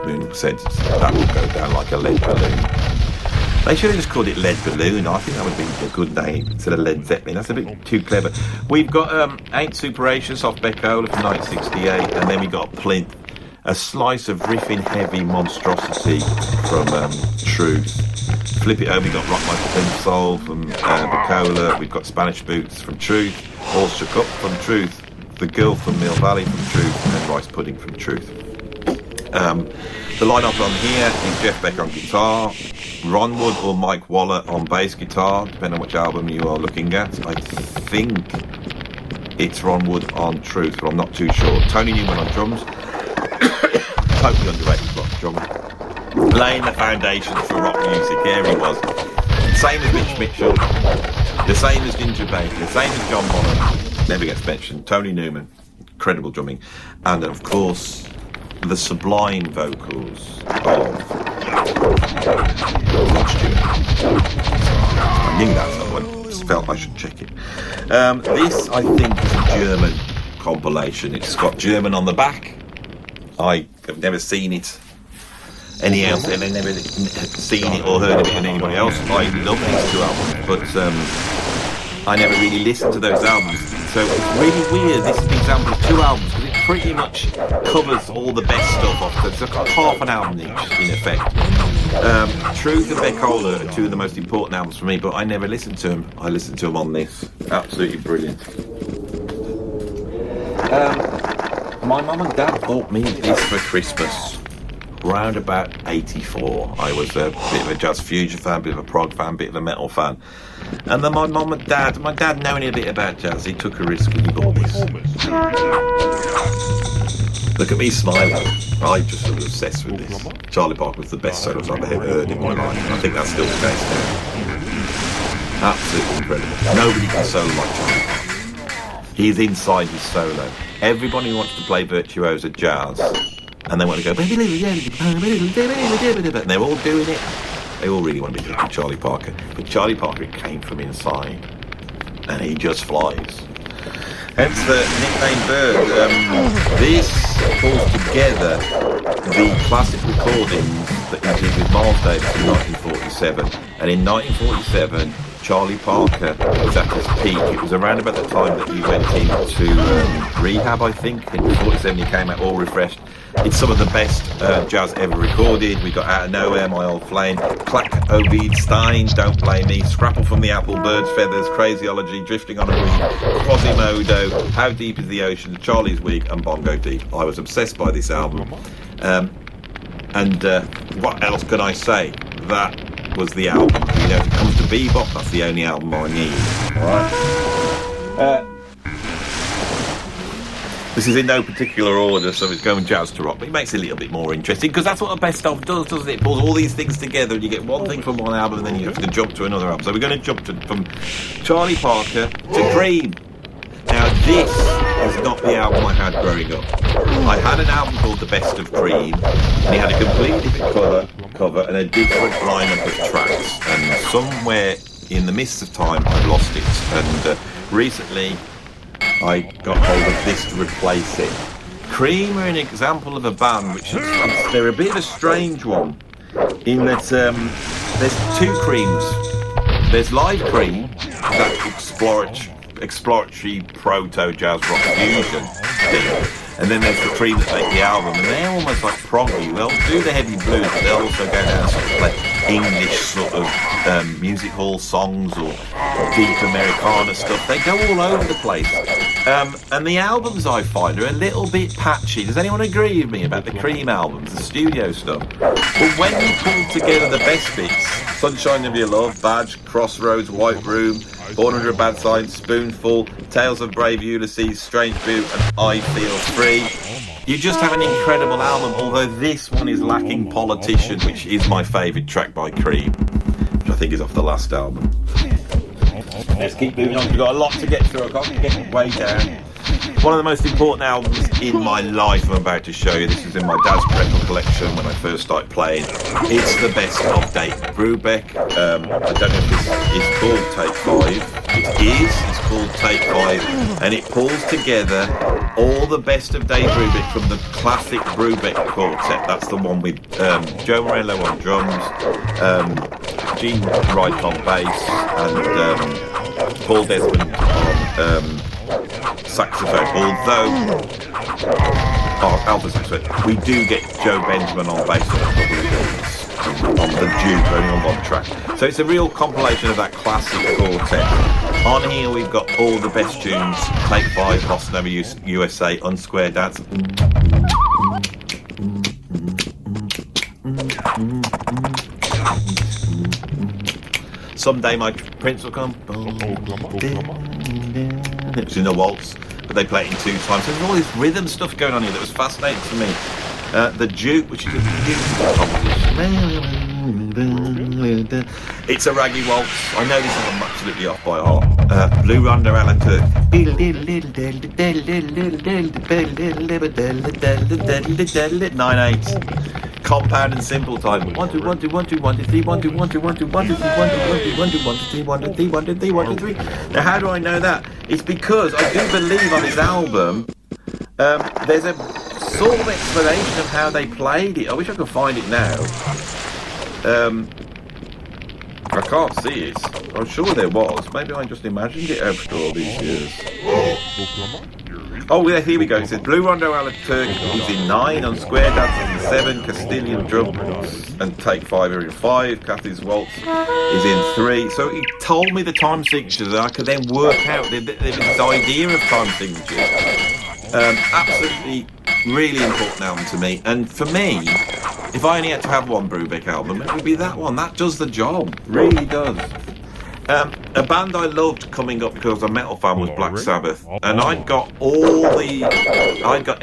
Moon said that will go down like a lead balloon. They should have just called it Lead Balloon. I think that would be a good name instead of Led Zeppelin. That's a bit too clever. We've got Ain't Super Acious off Beckola from 1968, and then we got Plinth, a slice of riffing heavy monstrosity from Truth. Flip it over, we got Rock My Plinth Soul from Beckola. We've got Spanish Boots from Truth, All Shook Up from Truth, The Girl from Mill Valley from Truth, and Rice Pudding from Truth. The lineup on here is Jeff Beck on guitar, Ron Wood or Mike Waller on bass guitar, depending on which album you are looking at. I think it's Ron Wood on Truth, but I'm not too sure. Tony Newman on drums, totally underrated rock drummer, laying the foundations for rock music. Here he was, same as Mitch Mitchell, the same as Ginger Baker, the same as John Bonham, never gets mentioned. Tony Newman, incredible drumming, and of course the sublime vocals of Rod Stewart. I knew that, so I just felt I should check it. This, I think, is a German compilation. It's got German on the back. I have never seen it anywhere else. I've never seen it or heard of it in anybody else. I love these two albums, but I never really listened to those albums. So it's really weird. This is an example of two albums, because it pretty much covers all the best stuff off. So it's got half an album each, in effect. Truth and Beckola are two of the most important albums for me, but I never listened to them. I listened to them on this. Absolutely brilliant. My mum and dad bought me this for Christmas round about 84. I was a bit of a jazz fusion fan, bit of a prog fan, bit of a metal fan. And then my dad knowing a bit about jazz, he took a risk when he bought this. Look at me smiling. I just was obsessed with this. Charlie Parker was the best solos I've ever heard in my life, and I think that's still the case now. Absolutely incredible. Nobody can solo like Charlie Parker. He's inside his solo. Everybody wants to play virtuoso jazz, and they want to go, and they're all doing it. They all really want to be like Charlie Parker, but Charlie Parker came from inside, and he just flies. Hence the nickname Bird. This pulls together the classic recordings that he did with Miles Davis in 1947, and in 1947 Charlie Parker was at his peak. It was around about the time that he went into rehab, I think. In 1947 he came out all refreshed. It's some of the best jazz ever recorded. We got Out of Nowhere, My Old Flame, Clack Ovid Stein, Don't Blame Me, Scrapple from the Apple, Bird's Feathers, Crazyology, Drifting on a Wing, Quasimodo, How Deep is the Ocean, Charlie's Week, and Bongo Deep. I was obsessed by this album. What else can I say? That was the album. You know, if it comes to bebop, that's the only album I need. Alright? This is in no particular order, so it's going jazz to rock, but it makes it a little bit more interesting, because that's what a best of does, doesn't it? It pulls all these things together, and you get one thing from one album, and then you have to jump to another album. So we're going to jump from Charlie Parker to Cream. Now, this is not the album I had growing up. I had an album called The Best of Cream, and it had a completely different cover and a different lineup of tracks, and somewhere in the midst of time, I lost it, and recently I got hold of this to replace it. Cream are an example of a band which they're a bit of a strange one, in that there's two Creams. There's Live Cream, that exploratory proto-jazz rock fusion thing, and then there's the Cream that make the album, and they're almost like proggy. They'll do the heavy blues, but they'll also go down and sort of play English sort of music hall songs or deep Americana stuff. They go all over the place. And the albums I find are a little bit patchy. Does anyone agree with me about the Cream albums, the studio stuff? But when you pull together the best bits, Sunshine of Your Love, Badge, Crossroads, White Room, Born Under a Bad Sign, Spoonful, Tales of Brave Ulysses, Strange Boot, and I Feel Free, you just have an incredible album, although this one is lacking Politician, which is my favourite track by Cream, which I think is off the last album. Let's keep moving on, we've got a lot to get through, I can't get way down. One of the most important albums in my life I'm about to show you. This is in my dad's record collection when I first started playing. It's the best of Dave Brubeck. I don't know if this is called Take 5. It is. It's called Take 5. And it pulls together all the best of Dave Brubeck from the classic Brubeck quartet. That's the one with Joe Morello on drums, Gene Wright on bass, and Paul Desmond on saxophone, although alto saxophone. We do get Joe Benjamin on bass on the Duke, only on one track. So it's a real compilation of that classic quartet. On here we've got all the best tunes: Take 5, Bossa Nova USA, Unsquare Dance. Someday My Prince Will Come. It's in a waltz, but they play it in 2 times. So there's all this rhythm stuff going on here that was fascinating to me. The Duke, which is a beautiful composition. It's a raggy waltz. I know this is absolutely off by heart. Blue Rondo Alan Turk. 9/8. Compound and simple time. 1 2 1 2 1 2 1 2 3 1 2 1 2 1 2 1 2 3 1 2 1 2 1 2 3 1 2 3 1 2 3 1 2 3. Now, how do I know that? It's because I do believe on his album there's a sort of explanation of how they played it. I wish I could find it now. I can't see it. I'm sure there was. Maybe I just imagined it after all these years. Oh, yeah, here we go. It says Blue Rondo Alan Turk is in 9, on Square Dance is in 7, Castilian Drums and Take 5 are in 5, Kathy's Waltz is in 3. So he told me the time signatures and I could then work out this idea of time signatures. Absolutely really important album to me. And for me, if I only had to have one Brubeck album, it would be that one. That does the job. Really does. A band I loved coming up because I was a metal fan was Black Sabbath, and I'd got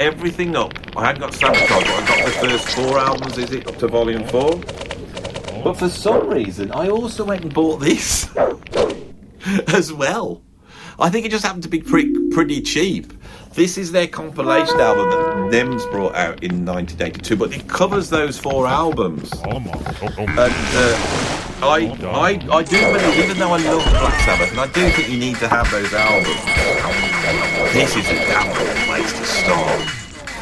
everything up. I hadn't got Sabotage, but I got the first 4 albums, is it, up to volume 4? But for some reason, I also went and bought this as well. I think it just happened to be pretty cheap. This is their compilation album that Nems brought out in 1982, but it covers those 4 albums. And I do believe, even though I love Black Sabbath, and I do think you need to have those albums, this is a damn good place to start.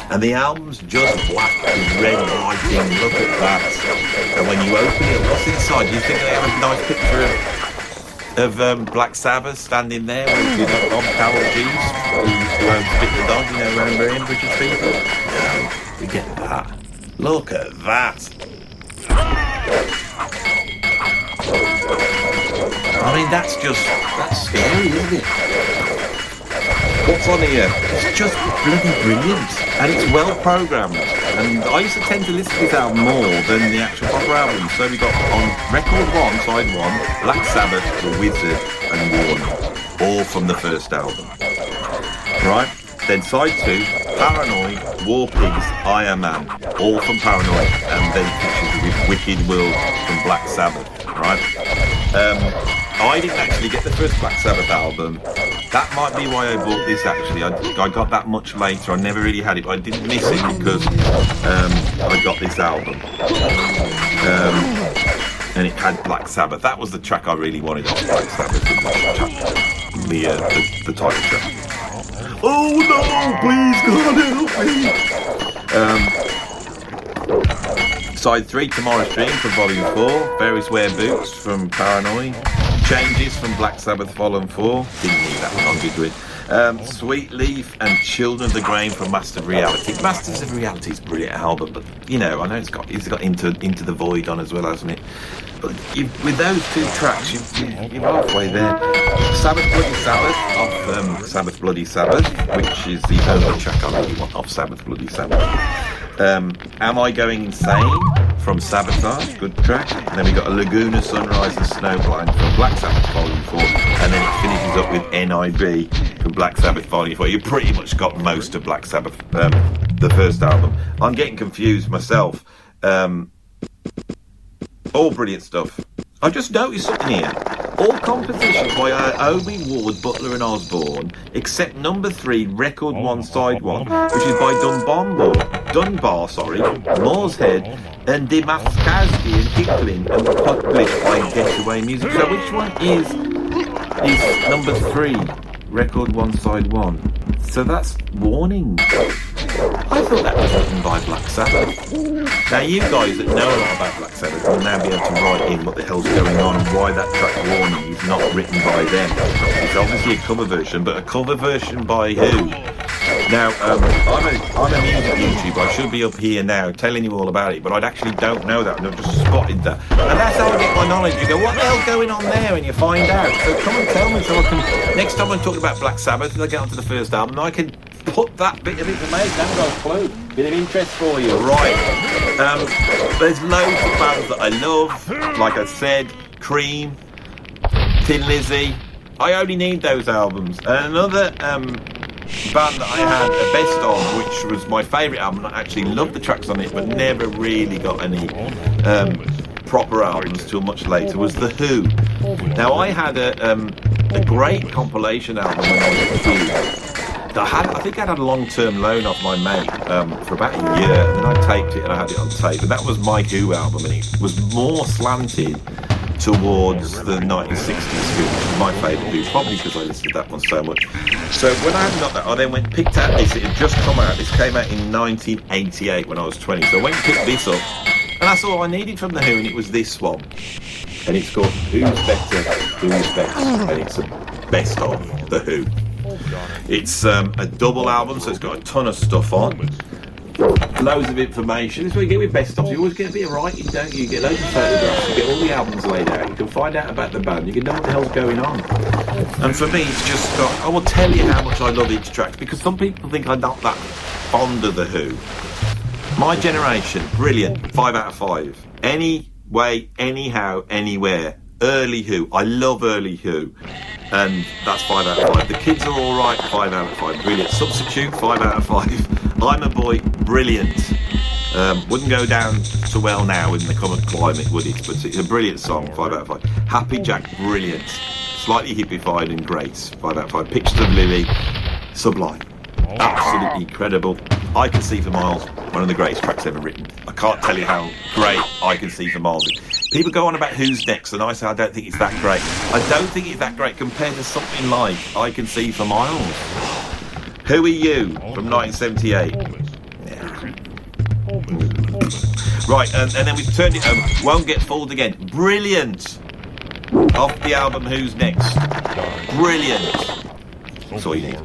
And the album's just black with red lighting, look at that. And when you open it, what's inside? Do you think they have a nice picture of Black Sabbath standing there with Bob Carroll G's, who used to Spit the Dog, remember him, British people? No, we get that. Look at that. I mean, that's scary, isn't it? What's on here? It's just bloody brilliant, and it's well programmed. And I used to tend to listen to this album more than the actual proper album. So we got on record 1, side 1, Black Sabbath, The Wizard, and Warning, all from the first album. Right? Then side 2, Paranoid, War Pigs, I Am Man, all from Paranoid, and then pictures with Wicked World from Black Sabbath. Right? I didn't actually get the first Black Sabbath album. That might be why I bought this actually. I got that much later. I never really had it, but I didn't miss it because I got this album. And it had Black Sabbath. That was the track I really wanted off Black Sabbath. The title track. Oh no, please God help me. Side 3, Tomorrow's Dream from Volume 4. Various Wear Boots from Paranoid. Changes from Black Sabbath Volume 4. Didn't need that one, I'll give it. Sweet Leaf and Children of the Grain from Master of Reality. Masters of Reality is a brilliant album, but I know it's got Into the Void on as well, hasn't it? But with those 2 tracks, you're halfway there. Sabbath Bloody Sabbath off Sabbath Bloody Sabbath, which is the only track I really want off Sabbath Bloody Sabbath. Am I Going Insane from Sabotage, good track. And then we got a Laguna Sunrise and Snowblind from Black Sabbath Volume 4, and then it finishes up with NIB from Black Sabbath Volume 4. You pretty much got most of Black Sabbath, the first album. I'm getting confused myself. All brilliant stuff. I just noticed something here. All compositions by Obi, Ward, Butler and Osborne, except number 3, Record 1, Side 1, which is by Dunbar, Moorshead, and Demaskowski and Hickling, and published by Getaway Music. So which one is number 3, Record 1, Side 1? So that's Warning. I thought that was written by Black Sabbath. Now you guys that know a lot about Black Sabbath will now be able to write in what the hell's going on and why that track Warning is not written by them. It's obviously a cover version, but a cover version by who? Now, I'm a music YouTuber. I should be up here now telling you all about it, but I actually don't know that, and I've just spotted that. And that's how I get my knowledge. You go, what the hell's going on there? And you find out. So come and tell me so I can, next time I talk about Black Sabbath, and I get onto the first album, I can put that bit of information. I haven't got a clue. Bit of interest for you, right? There's loads of bands that I love. Like I said, Cream, Tin Lizzy. I only need those albums. And another band that I had a best of, which was my favourite album. I actually loved the tracks on it, but never really got any proper albums till much later, was The Who. Now I had a great compilation album when I was a kid. I think I had a long-term loan off my mate for about a year, and then I taped it and I had it on tape, and that was my Who album, and it was more slanted towards the 1960s Who, which is my favourite Who, probably because I listened to that one so much. So when I had got that, I then went and picked out this. It had just come out. This came out in 1988 when I was 20, so I went and picked this up, and that's all I needed from The Who, and it was this one. And it's called Who's Better, Who's Better, and it's a best of The Who. It's a double album, so it's got a ton of stuff on. Loads of information. This is what you get with best of. You always get a bit of writing, don't you? You get loads of photographs, you get all the albums laid out, you can find out about the band, you can know what the hell's going on. And for me, it's just got, I will tell you how much I love each track, because some people think I'm not that fond of The Who. My generation, brilliant, 5 out of 5. Any way, anyhow, anywhere. Early Who, I love early Who, and that's 5 out of 5. The Kids Are Alright, 5 out of 5, brilliant. Substitute, 5 out of 5. I'm a Boy, brilliant. Wouldn't go down so well now in the current climate, would it? But it's a brilliant song, 5 out of 5. Happy Jack, brilliant. Slightly hippified and great, 5 out of 5. Pictures of Lily, sublime. Absolutely incredible. I Can See for Miles, one of the greatest tracks ever written. I can't tell you how great I Can See for Miles is. People go on about Who's Next, and I say I don't think it's that great. I don't think it's that great compared to something like I Can See for Miles. Who Are You from 1978. Yeah. Right, and then we've turned it over. Won't Get Fooled Again. Brilliant. Off the album Who's Next. Brilliant. That's all you need.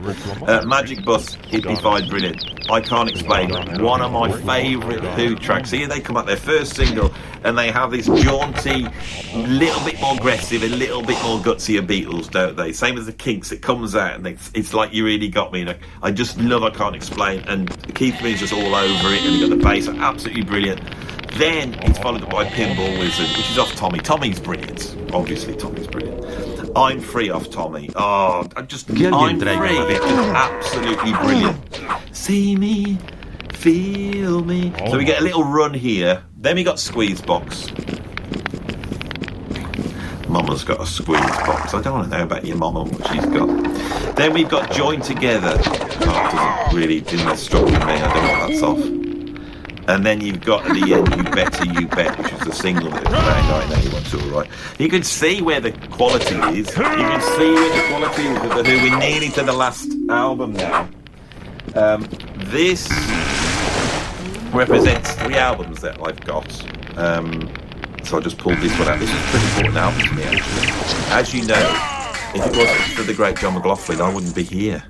Magic Bus, hippified, brilliant. I Can't Explain, one of my favourite Who tracks. Here they come out, their first single, and they have this jaunty, little bit more aggressive, a little bit more gutsier Beatles, don't they? Same as the Kinks, it comes out and it's like You Really Got Me. And I just love I Can't Explain, and Keith Moon's just all over it, and you got the bass, absolutely brilliant. Then it's followed up by Pinball Wizard, which is off Tommy. Tommy's brilliant. Obviously, Tommy's brilliant. I'm Free off Tommy. Oh, I'm Free. Absolutely brilliant. See me, feel me. So we get a little run here. Then we got Squeeze Box. Mama's got a squeeze box. I don't want to know about your mama, what she's got. Then we've got Join Together. Oh, didn't struggle with me. I don't know what that's off. And then you've got at the end You Better You Bet, which is the single that came out in 1981, so alright. You can see where the quality is. You can see where the quality is with The Who. We're nearly to the last album now. This represents 3 albums that I've got. So I just pulled this one out. This is a pretty important album to me, actually. As you know, if it wasn't for the great John McLaughlin, I wouldn't be here.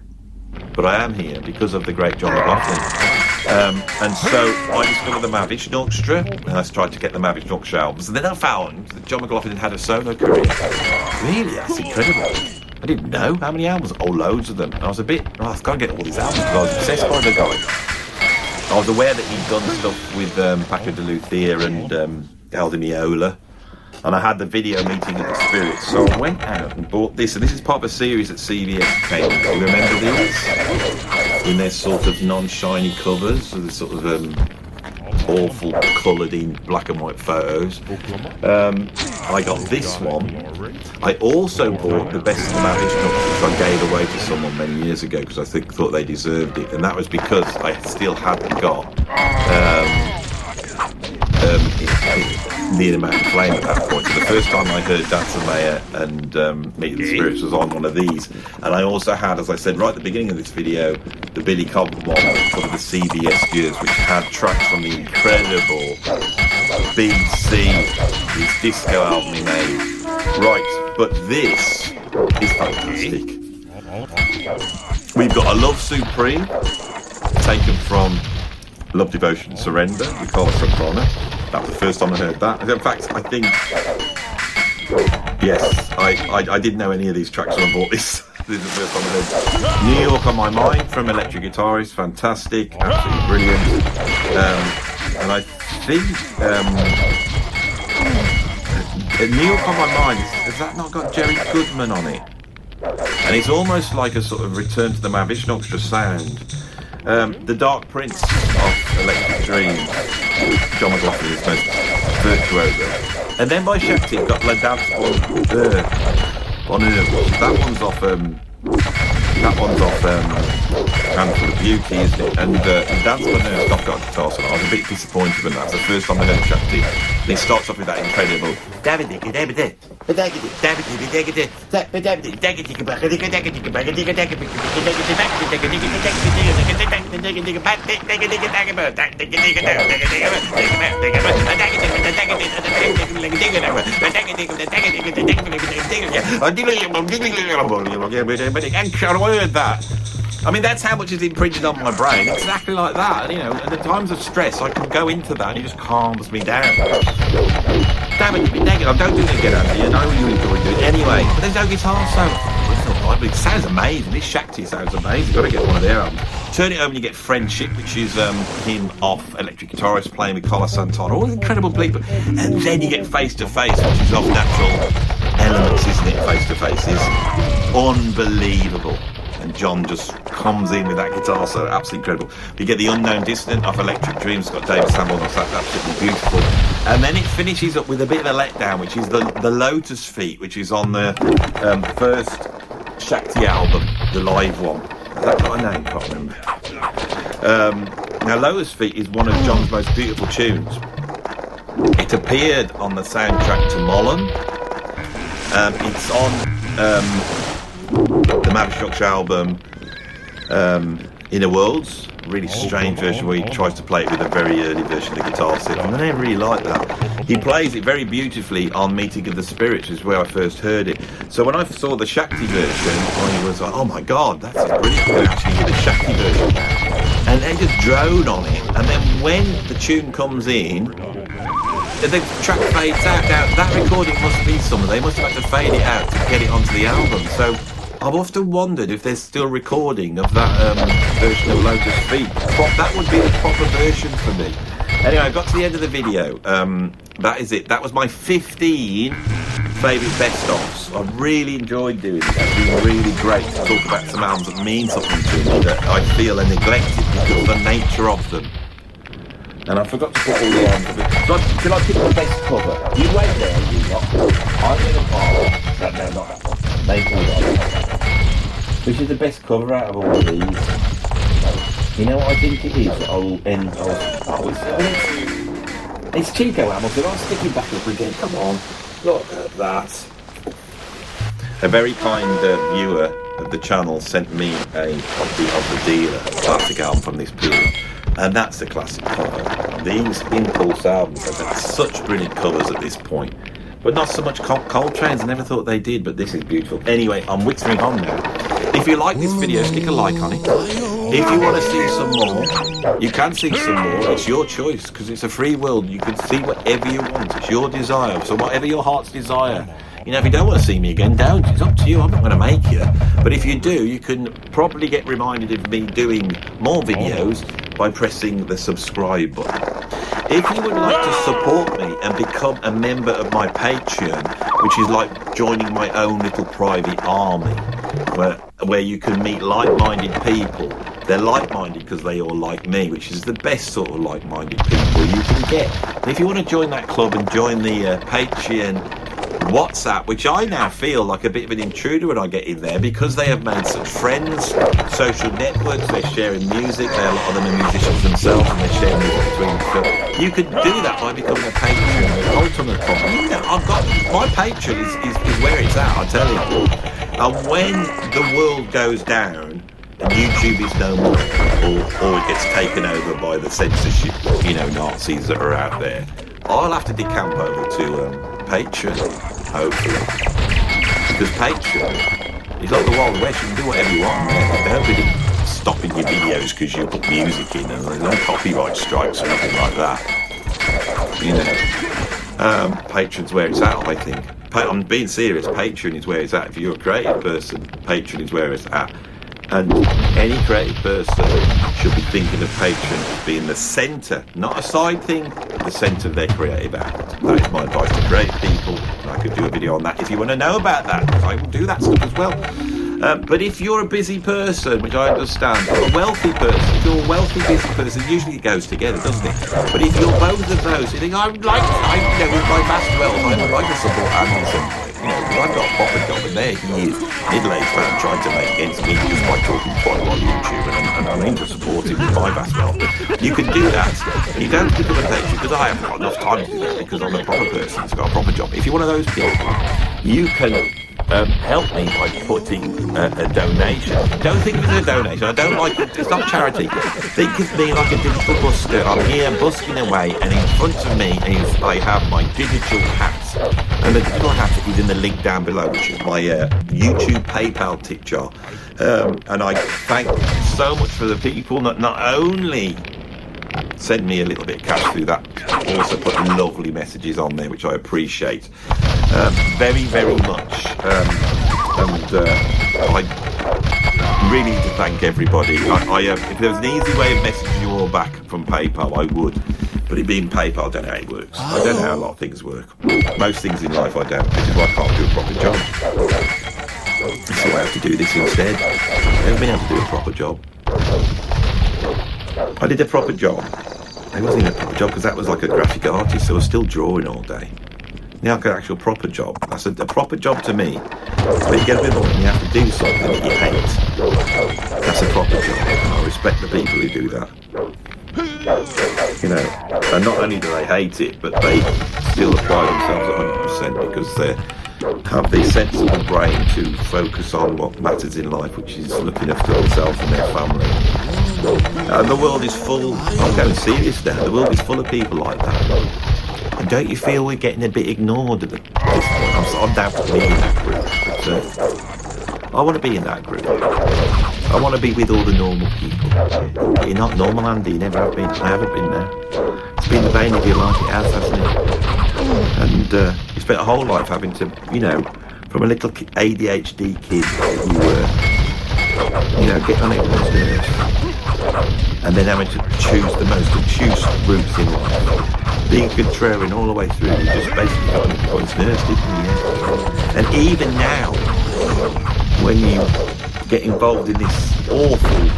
But I am here because of the great John McLaughlin. And so I discovered the Mavish Orchestra, and I tried to get the Mavish Orchestra albums, and then I found that John McLaughlin had a solo career. Really, that's incredible. I didn't know how many albums. Oh, loads of them. And I was a bit, I've got to get all these albums because I was obsessed by the guy. I was aware that he'd done stuff with Paco de Lucia and El Di Meola, and I had the video Meeting of the Spirits, so I went out and bought this, and this is part of a series that CBS came. Do you remember these? In their sort of non-shiny covers, so this sort of awful coloured in black and white photos. I got this one. I also bought the best of the Mavish Knucks, which I gave away to someone many years ago because I thought they deserved it, and that was because I still hadn't got the amount of flame at that point. So the first time I heard Dance of Maya and Meet the Spirits was on one of these, and I also had, as I said right at the beginning of this video, the Billy Cobham one from the CBS years, which had tracks from the incredible BC, his disco album he made. Right, but this is fantastic. We've got A Love Supreme, taken from Love, Devotion, Surrender with Carlos Santana. That was the first time I heard that. In fact, I think, yes, I didn't know any of these tracks when I bought this. This is the first time I heard that. New York on My Mind from Electric Guitarist, fantastic, absolutely brilliant. And I think New York on My Mind, has that not got Jerry Goodman on it? And it's almost like a sort of return to the Mavish Orchestra sound. The Dark Prince of Electric Dreams, John McLaughlin is most virtuoso. And then by Shakti, got La Dance on Earth. That one's off Handful of Beauty, isn't it? And Dance on Earth, I've got a guitar solo. I was a bit disappointed when that was the first time I heard Shakti. And it starts off with that incredible I mean, that's how much is imprinted on my brain. It's exactly like that, you know. And at times of stress, I can go into that and it just calms me down. Damn it, you've been negative. I don't do it again, Andy. I know you enjoy doing it anyway. But there's no guitar solo. It sounds amazing. This Shakti sounds amazing. You've got to get one of their albums. Turn it over and you get Friendship, which is him off Electric Guitarist playing with Carlos Santana. All incredible people. And then you get Face to Face, which is off Natural Elements, isn't it? Face to Face is unbelievable. And John just comes in with that guitar, so absolutely incredible. You get the Unknown Dissident off Electric Dreams, it's got David Sanborn, that's absolutely beautiful. And then it finishes up with a bit of a letdown, which is the Lotus Feet, which is on the first Shakti album, the live one. Has that got a name? Can't remember. Now, Lotus Feet is one of John's most beautiful tunes. It appeared on the soundtrack to Mullen. It's on the Mavish Orchestra album Inner Worlds, really strange version where he tries to play it with a very early version of the guitar set, and I never really like that. He plays it very beautifully on Meeting of the Spirits, which is where I first heard it. So when I saw the Shakti version, I was like, oh my god, that's brilliant, you can actually hear the Shakti version. And they just drone on it, and then when the tune comes in, the track fades out. Now, that recording must be somewhere. They must have had to fade it out to get it onto the album. So I've often wondered if there's still recording of that version of Lotus Feet. That would be the proper version for me. Anyway, I got to the end of the video. That is it. That was my 15 favourite best-ofs. I really enjoyed doing it. It's been really great to talk about some albums that mean something to me that I feel are neglected because of the nature of them. And I forgot to put all the arms of it. Should I pick the best cover? You wait there, you lot. I'm going to buy... No, not that one. Maple One. Which is the best cover out of all of these? You know what I think it is? It's Chico Hamilton. I'll stick it back up again. Come on. Look at that. A very kind viewer of the channel sent me a copy of The Dealer, a classic album from this period. And that's the classic cover. These Impulse albums have had such brilliant covers at this point. But not so much Coltrane's, I never thought they did, but this is beautiful. Anyway, I'm whittling on now. If you like this video, stick a like on it. If you want to see some more, you can see some more. It's your choice, because it's a free world. You can see whatever you want. It's your desire. So whatever your heart's desire. You know, if you don't want to see me again, don't. It's up to you. I'm not going to make you. But if you do, you can probably get reminded of me doing more videos by pressing the subscribe button. If you would like to support me and become a member of my Patreon, which is like joining my own little private army, where you can meet like-minded people they're like-minded because they all like me, which is the best sort of like-minded people you can get. And if you want to join that club and join the Patreon WhatsApp, which I now feel like a bit of an intruder when I get in there, because they have made such friends, social networks, they're sharing music, a lot of them are musicians themselves, and they're sharing music between themselves. You can do that by becoming a Patreon, the ultimate comment. I've got, my Patreon is where it's at, I tell you. And when the world goes down, and YouTube is no more, or it gets taken over by the censorship, Nazis that are out there, I'll have to decamp over to Patreon, hopefully. Because Patreon is like the Wild West, you can do whatever you want there. There's nobody stopping your videos because you put music in, and there's no copyright strikes or nothing like that. Patreon's where it's at, I think. I'm being serious, Patreon is where it's at. If you're a creative person, Patreon is where it's at. And any creative person should be thinking of Patreon as being the centre, not a side thing, the centre of their creative act. That is my advice to creative people. I could do a video on that if you want to know about that, because I will do that stuff as well. But if you're a busy person, which I understand, or a wealthy person, if you're a wealthy, busy person, usually it goes together, doesn't it? But if you're both of those, you think, with my vast wealth, I'd like to support Anderson. I've got a proper job, and there he is, middle-aged man trying to make ends meet just by talking quite a lot on YouTube, and I'm into supporting with my vast wealth. But you can do that. You don't become a patron, because I haven't got enough time to do that, because I'm a proper person who's got a proper job. If you're one of those people, you can help me by putting a donation. Don't think of it as a donation. I don't like it. It's not charity. Think of me like a digital busker. I'm here busking away, and in front of me I have my digital hat. And the digital hat is in the link down below, which is my YouTube PayPal tip jar. And I thank so much for the people that not only send me a little bit of cash through that, also put lovely messages on there, which I appreciate very, very much. I really need to thank everybody. If there was an easy way of messaging you all back from PayPal, I would. But it being PayPal, I don't know how it works. I don't know how a lot of things work. Most things in life I don't. This is why I can't do a proper job. So I have to do this instead. I haven't been able to do a proper job. I did a proper job. It wasn't even a proper job because that was like a graphic artist, so I was still drawing all day. Now I got an actual proper job. That's a proper job to me. But you get a bit more and you have to do something that you hate. That's a proper job. And I respect the people who do that. And not only do they hate it, but they still apply themselves 100% because they have the sensible brain to focus on what matters in life, which is looking after themselves and their family. And the world is full, I'm going serious now, the world is full of people like that. And don't you feel we're getting a bit ignored at this point? I'm down to be in that group. But, I want to be in that group. I want to be with all the normal people. But you're not normal, Andy. You never have been. I haven't been there. It's been the bane of your life. It has, hasn't it? And you spent a whole life having to, from a little ADHD kid, you were, get on everyone's nerves. And then having to choose the most obtuse routes in life. Being contrarian all the way through, you just basically got on everyone's nerves, didn't you? And even now, when you get involved in this awful,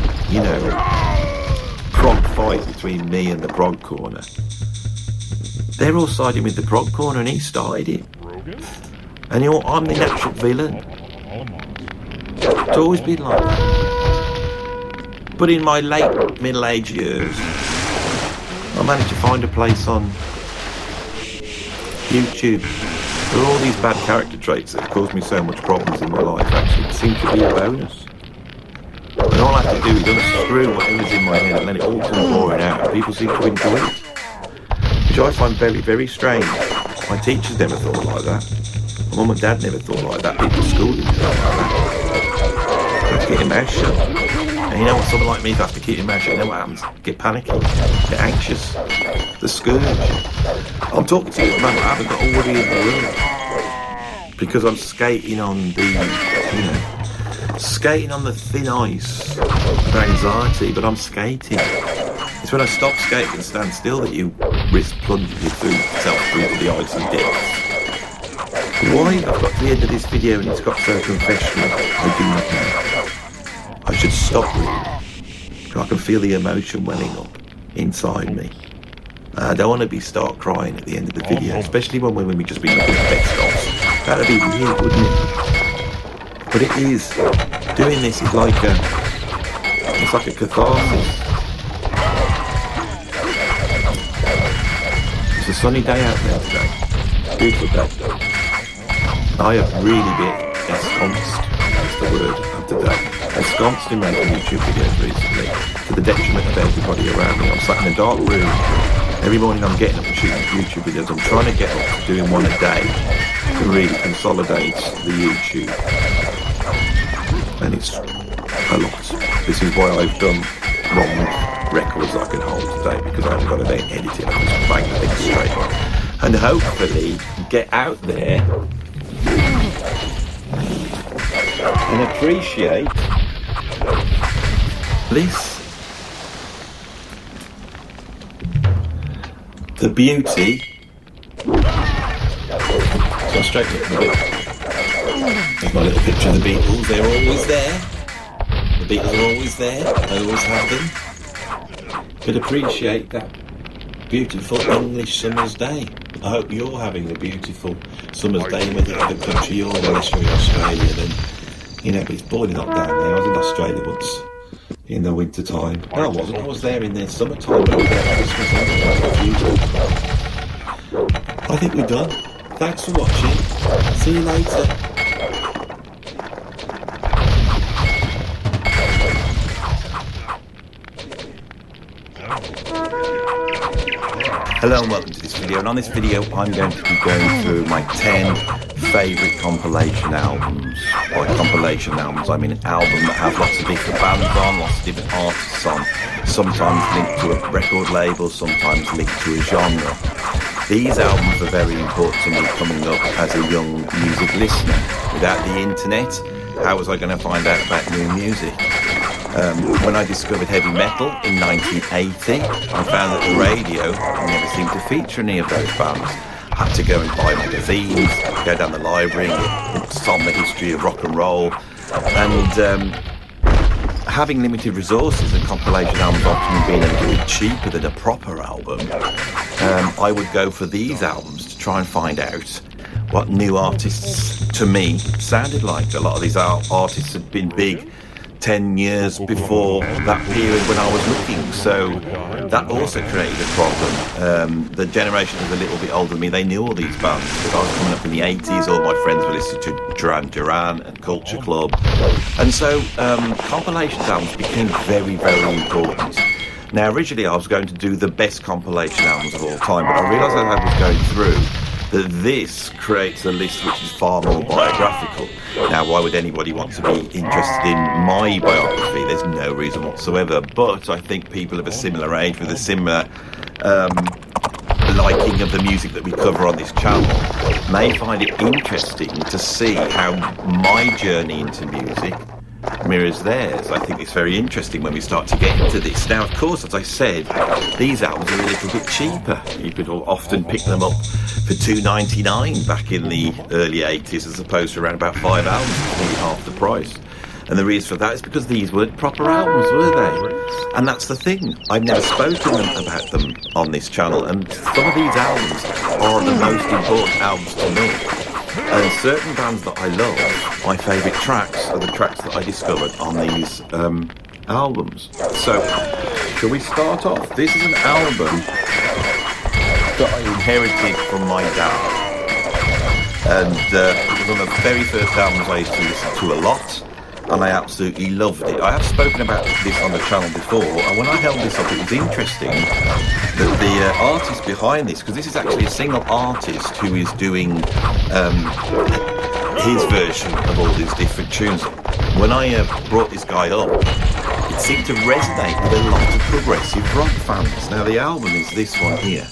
prog fight between me and the prog corner, they're all siding with the prog corner and he started it. And I'm the natural villain. It's always been like that. But in my late middle-aged years, I managed to find a place on YouTube. There are all these bad character traits that have caused me so much problems in my life actually seem to be a bonus. And all I have to do is unscrew whatever's in my head and let it all come pouring out, and people seem to enjoy it. Which I find very, very strange. My teachers never thought like that. My mum and dad never thought like that. People at school didn't think like that. I have to get your mouth shut. And you know what, someone like me has to keep your mouth shut, you know what happens? Get panicky, get anxious, the scourge. I'm talking to you at the moment, I haven't got a worry in the world. Because I'm skating on the thin ice of anxiety, but I'm skating. It's when I stop skating and stand still that you risk plunging yourself through the icy depths. Why I've got to the end of this video and it's got so confessional, I do not know. I should stop really. I can feel the emotion welling up inside me. I don't want to start crying at the end of the video, especially when we just be looking at best offs. That'd be weird, wouldn't it? But it is. Doing this is like it's like a catharsis. It's a sunny day out there today. Beautiful day. I have really been ensconced, that's the word of today. Ensconced in making YouTube videos recently, to the detriment of everybody around me. I'm sat in a dark room. Every morning I'm getting up and shooting YouTube videos. I'm trying to get up to doing one a day to really consolidate the YouTube. And it's a lot. This is why I've done long records I can hold today, because I haven't got a day to edit it. I can just bang the thing straight. And hopefully get out there and appreciate this. The beauty. So straight up the Beatles. There's my little picture of the Beatles. They're always there. The Beatles are always there. I always have them. But appreciate that beautiful English summer's day. I hope you're having a beautiful summer's day in whatever country you're in. Unless you're in Australia, then but it's boiling hot down there. I was in Australia once in the winter time. No, I wasn't. I was there in the summertime. I think we're done. Thanks for watching. See you later. Hello and welcome to this video, and on this video I'm going to be going through my 10 favourite compilation albums. By compilation albums I mean an album that has lots of different bands on, lots of different artists on, sometimes linked to a record label, sometimes linked to a genre. These albums are very important to me coming up as a young music listener. Without the internet, how was I going to find out about new music? When I discovered heavy metal in 1980, I found that the radio never seemed to feature any of those bands. I had to go and buy magazines, go down the library, books on the history of rock and roll, and having limited resources and compilation albums often being a little bit cheaper than a proper album, I would go for these albums to try and find out what new artists, to me, sounded like. A lot of these artists had been big 10 years before that period when I was looking, so that also created a problem. The generation that was a little bit older than me, they knew all these bands, because I was coming up in the 80s, all my friends were listening to Duran Duran and Culture Club, and so compilation albums became very, very important. Now originally I was going to do the best compilation albums of all time, but I realised as I was going through that this creates a list which is far more biographical. Now, why would anybody want to be interested in my biography? There's no reason whatsoever, but I think people of a similar age with a similar liking of the music that we cover on this channel may find it interesting to see how my journey into music mirrors theirs. I think it's very interesting when we start to get into this. Now, of course, as I said, these albums are a little bit cheaper. You could often pick them up for $2.99 back in the early 80s, as opposed to around about £5, nearly half the price. And the reason for that is because these weren't proper albums, were they? And that's the thing. I've never spoken about them on this channel, and some of these albums are the most important albums to me. And certain bands that I love, my favourite tracks are the tracks that I discovered on these albums. So, shall we start off? This is an album that I inherited from my dad. And it was one of the very first albums I used to listen to a lot, and I absolutely loved it. I have spoken about this on the channel before, and when I held this up, it was interesting that the artist behind this, because this is actually a single artist who is doing his version of all these different tunes. When I brought this guy up, it seemed to resonate with a lot of progressive rock fans. Now the album is this one here,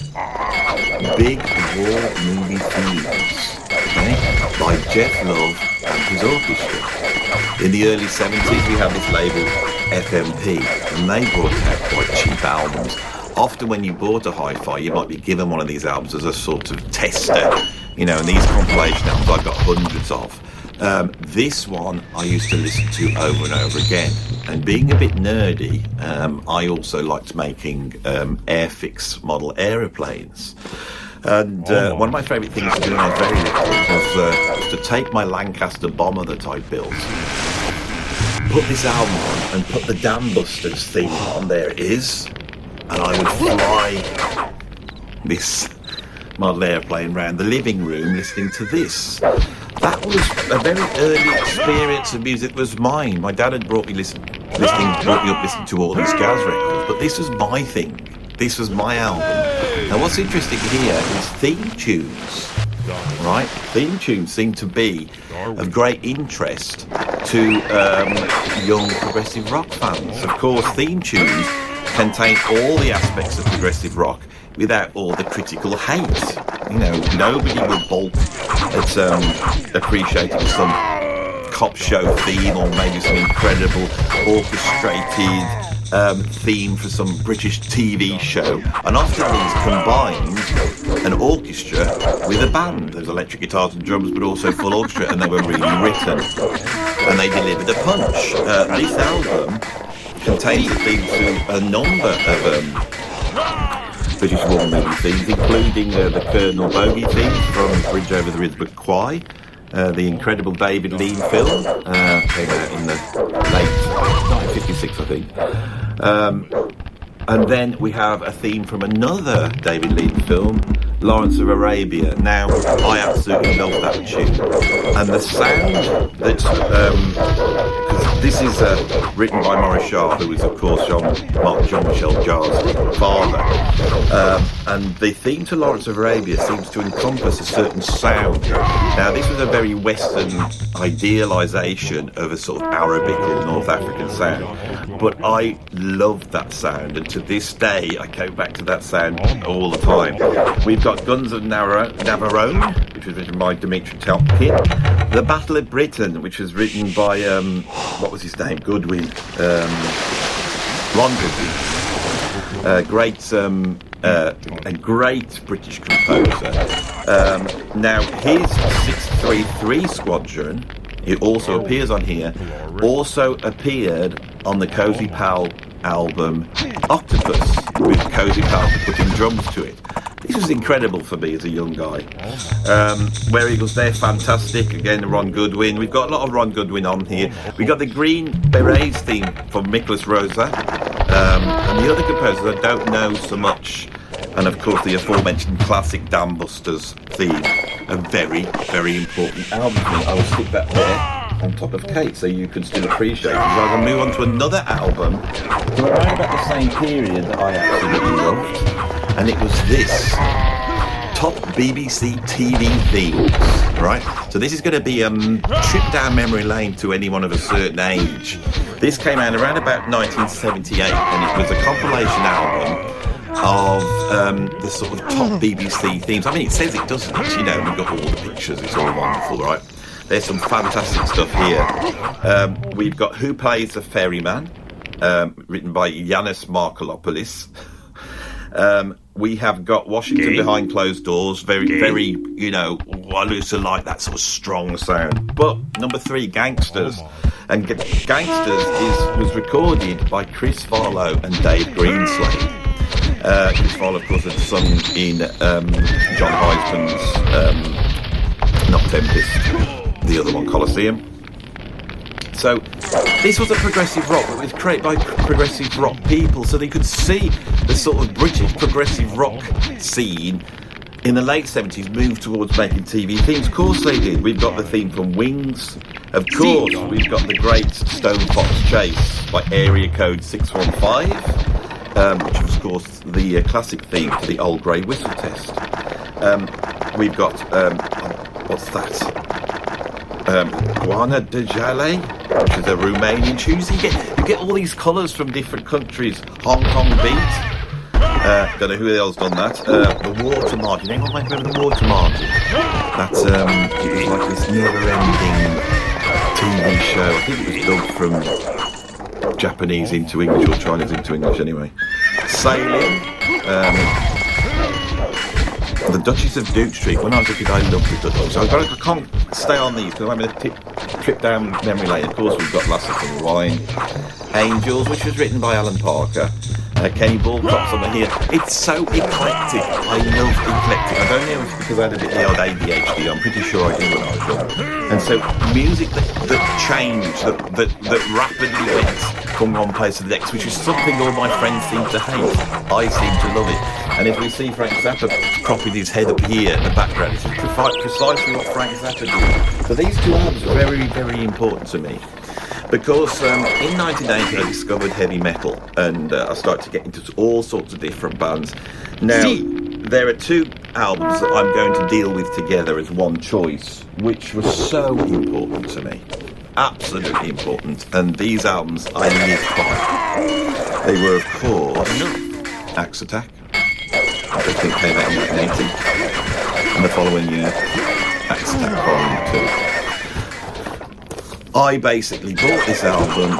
Big War Movie Themes, okay, by Jeff Love and his orchestra. In the early 70s we had this label FMP, and they brought out quite cheap albums. Often when you bought a hi-fi, you might be given one of these albums as a sort of tester, and these compilation albums I've got hundreds of. This one I used to listen to over and over again. And being a bit nerdy, I also liked making Airfix model aeroplanes. And one of my favourite things to do when I was very little was to take my Lancaster bomber that I built, put this album on, and put the Dam Busters theme on. There it is. And I would fly this model airplane around the living room listening to this. That was a very early experience of music. It was mine. My dad had brought me up listening to all these jazz records, but this was my thing. This was my album. Now what's interesting here is theme tunes, right? Theme tunes seem to be of great interest to young progressive rock fans. Of course, theme tunes contain all the aspects of progressive rock without all the critical hate. You know, nobody will balk at appreciating some cop show theme or maybe some incredible orchestrated theme for some British TV show. And often these combined an orchestra with a band. There's electric guitars and drums, but also full orchestra, and they were really written. And they delivered a punch. This album contains the themes to a number of British war movie themes, including the Colonel Bogey theme from Bridge Over the River Kwai, the incredible David Lean film, came out in the late 1956, I think. And then we have a theme from another David Lean film, Lawrence of Arabia. Now, I absolutely love that tune. And the sound that's... this is written by Maurice Shaw, who is, of course, Jean-Michel Jarre's father. And the theme to Lawrence of Arabia seems to encompass a certain sound. Now, this was a very Western idealisation of a sort of Arabic or North African sound. But I loved that sound, and to this day, I go back to that sound all the time. We've got Guns of Navarone, which was written by Dimitri Topkin. The Battle of Britain, which was written by, what was his name? Goodwin. Ron Goodwin. A great British composer. Now, his 633 Squadron, it also appears on here, also appeared on the Cozy Pal album Octopus, with Cozy Pal putting drums to it. This was incredible for me as a young guy. Where Eagles, they're fantastic. Again, Ron Goodwin. We've got a lot of Ron Goodwin on here. We got the Green Berets theme from Miklas Rosa. And the other composers I don't know so much. And of course, the aforementioned classic Dam Busters theme. A very, very important album to me. I will stick that there on top of Kate so you can still appreciate it. I will move on to another album from around about the same period that I absolutely loved. And it was this top BBC TV themes, right? So this is going to be a trip down memory lane to anyone of a certain age. This came out around about 1978, and it was a compilation album of the sort of top BBC themes. I mean, it says it doesn't, you know, we've got all the pictures, it's all wonderful, right? There's some fantastic stuff here. We've got Who Plays the Ferryman, written by Yanis Markolopoulos. We have got Washington Behind Closed Doors, very, you know, I used to like that sort of strong sound. But number 3, Gangsters. And Gangsters was recorded by Chris Farlow and Dave Greenslade. Chris Farlow, of course, had sung in John Heisman's not Tempest, the other one, Colosseum. So this was a progressive rock, but it was created by progressive rock people, so they could see the sort of British progressive rock scene in the late 70s move towards making TV themes. Of course they did. We've got the theme from Wings. Of course, we've got the great Stone Fox Chase by Area Code 615, which was, of course, the classic theme for the Old Grey Whistle Test. We've got, what's that? Guana de Jalais, which is a Romanian tune. So you get all these colours from different countries. Hong Kong Beat. Don't know who else done that. The Water Margin. Anyone might remember the Water Margin? That's it was like this never-ending TV show. I think it was dubbed from Japanese into English, or Chinese into English anyway. Sailing. the Duchess of Duke Street. When I was a kid, I loved the Duchess. I can't stay on these because I'm going to trip down memory lane. Of course, we've got Lasses and Wine, Angels, which was written by Alan Parker. Kenny Ballcroft's on here. It's so eclectic. I love eclectic. I don't know if it's because I had a bit of the old ADHD. I'm pretty sure I did when I was young. And so music that changed, that rapidly went from one place to the next, which is something all my friends seem to hate. I seem to love it. And if we see Frank Zappa propping his head up here in the background, it's precisely what Frank Zappa did. So these two albums are very, very important to me. Because in 1980 I discovered heavy metal and I started to get into all sorts of different bands. Now, there are two albums that I'm going to deal with together as one choice, which was so important to me. Absolutely important. And these albums I lived by. They were, of course, Axe Attack, which I think came out in 1980. And the following year, Axe Attack Volume 2. I basically bought this album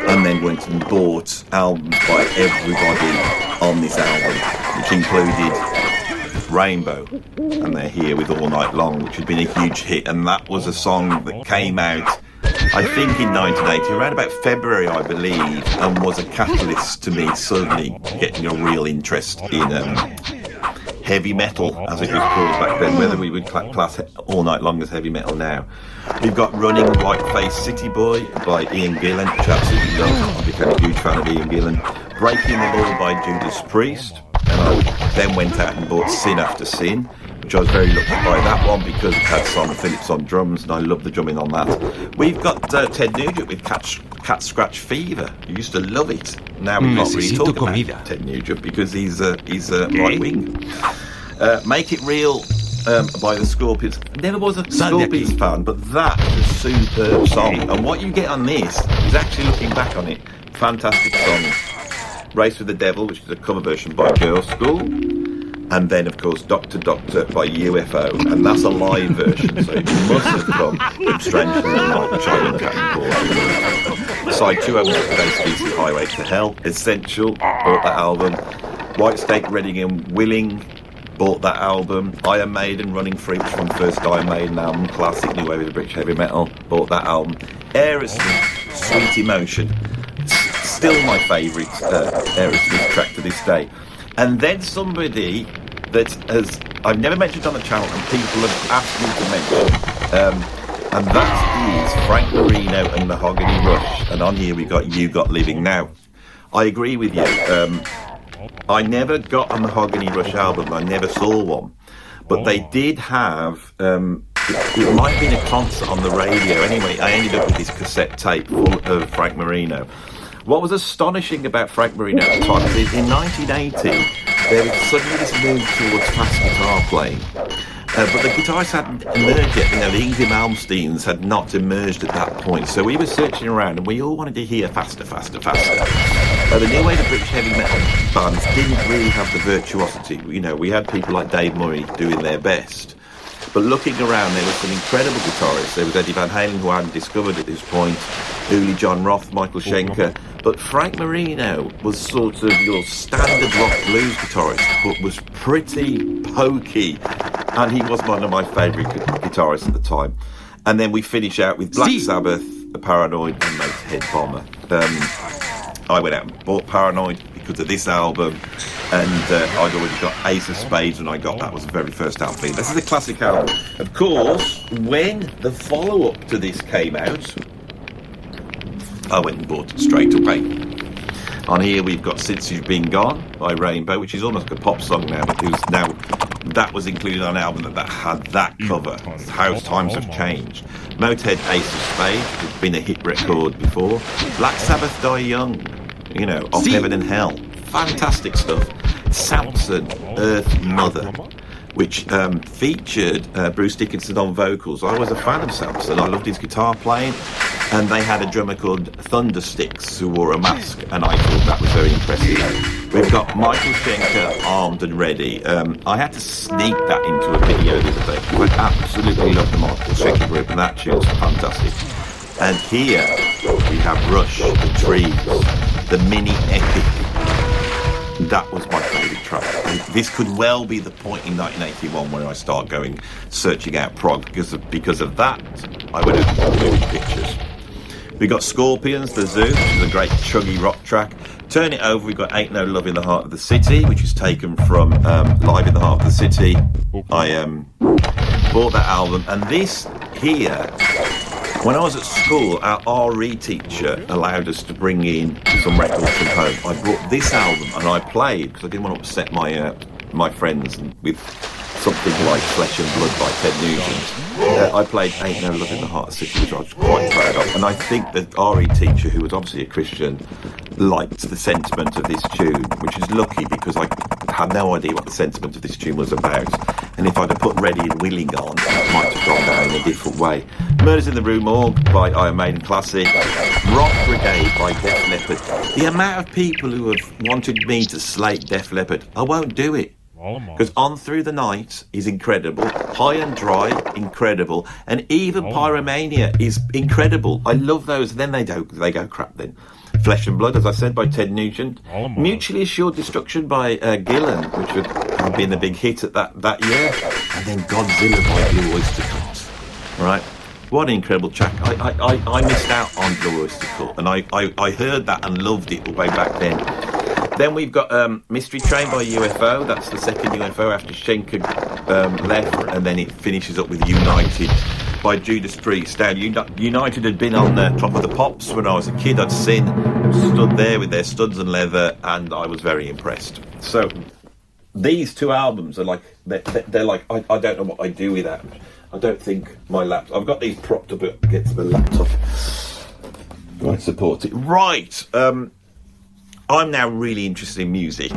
and then went and bought albums by everybody on this album, which included Rainbow, and they're here with All Night Long, which had been a huge hit, and that was a song that came out, I think, in 1980, around about February, I believe, and was a catalyst to me suddenly getting a real interest in heavy metal, as it was called back then, whether we would class All Night Long as heavy metal now. We've got Running White-Faced City Boy by Ian Gillan, which I absolutely love. I became a huge fan of Ian Gillan. Breaking the Law by Judas Priest, and I then went out and bought Sin After Sin, which I was very lucky by that one because it had Simon Phillips on drums, and I love the drumming on that. We've got Ted Nugent with Cat Scratch Fever. You used to love it. Now we can't really talk about Ted Nugent because he's right wing. Make It Real by the Scorpions. Never was a Scorpions fan, but that is a superb song. And what you get on this is actually looking back on it. Fantastic song. Race with the Devil, which is a cover version by Girls' School. And then, of course, Doctor Doctor by UFO. And that's a live version, so it must have come from Stranger Than Life, China Cat and Paul. Side 2 albums today, Species Highway to Hell. Essential, bought that album. White Snake, Reading and Willing, bought that album. Iron Maiden, Running Free, which from the first Iron Maiden album, classic New Wave of the British Heavy Metal, bought that album. Aerosmith, Sweet Emotion, still my favourite Aerosmith track to this day. And then somebody that I've never mentioned on the channel and people have asked me to mention, and that is Frank Marino and Mahogany Rush. And on here we got You Got Living. Now, I agree with you. I never got a Mahogany Rush album. I never saw one. But they did have, it might have been a concert on the radio. Anyway, I ended up with this cassette tape full of Frank Marino. What was astonishing about Frank Marino at the time is in 1980, there was suddenly this move towards fast guitar playing. But the guitarists hadn't emerged yet. You know, the Yngwie Malmsteens had not emerged at that point. So we were searching around and we all wanted to hear faster, faster, faster. The new wave of British heavy metal bands didn't really have the virtuosity. You know, we had people like Dave Murray doing their best. But looking around, there were some incredible guitarists. There was Eddie Van Halen, who I hadn't discovered at this point, Uli John Roth, Michael Schenker. But Frank Marino was sort of your standard rock blues guitarist, but was pretty pokey. And he was one of my favourite guitarists at the time. And then we finish out with Black Sabbath, The Paranoid, and Motorhead Bomber. I went out and bought Paranoid because of this album, and I'd already got Ace of Spades when I got that. Was the very first album. This is a classic album. Of course, when the follow-up to this came out, I went and bought it straight away. On here we've got Since You've Been Gone by Rainbow, which is almost a pop song now, but that was included on an album that had that cover. How times have changed. Motorhead, Ace of Spades, which has been a hit record before. Black Sabbath, Die Young, you know, Off Heaven and Hell. Fantastic stuff. Samson, Earth Mother, which featured Bruce Dickinson on vocals. I was a fan of Samson. I loved his guitar playing. And they had a drummer called Thundersticks who wore a mask, and I thought that was very impressive. We've got Michael Schenker, Armed and Ready. I had to sneak that into a video the other day. I absolutely love the Michael Schenker group, and that tune's fantastic. And here we have Rush, The Trees, the mini epic that was my favourite track. And this could well be the point in 1981 when I start going searching out prog, because of that I went out to movie pictures. We got Scorpions, The Zoo, which is a great chuggy rock track. Turn it over, we've got Ain't No Love in the Heart of the City, which is taken from Live in the Heart of the City. I bought that album, and this here, when I was at school, our RE teacher allowed us to bring in some records from home. I brought this album and I played, because I didn't want to upset my friends with something like Flesh and Blood by Ted Nugent. I played Ain't No Love in the Heart of the City, which I was quite proud of. And I think that RE teacher, who was obviously a Christian, liked the sentiment of this tune, which is lucky because I had no idea what the sentiment of this tune was about. And if I'd have put Ready and Willing on, it might have gone down in a different way. Murders in the Rue Morgue by Iron Maiden Classic. Rock Brigade by Def Leppard. The amount of people who have wanted me to slate Def Leppard, I won't do it. Because On Through the Night is incredible, High and Dry, incredible, and even Pyromania is incredible. I love those. Then they go crap then. Flesh and Blood, as I said, by Ted Nugent. Mutually Assured Destruction by Gillan, which would have been the big hit at that year. And then Godzilla by Blue Oyster Cult. Right? What an incredible track. I missed out on Blue Oyster Cult, and I heard that and loved it way back then. Then we've got Mystery Train by UFO. That's the second UFO after Schenker left, and then it finishes up with United by Judas Priest. Now, United had been on the Top of the Pops when I was a kid. I'd seen them stood there with their studs and leather, and I was very impressed. So these two albums are like they're like I don't know what I do with that. I don't think my laptop. I've got these propped up against the laptop. I support it. Right. I'm now really interested in music,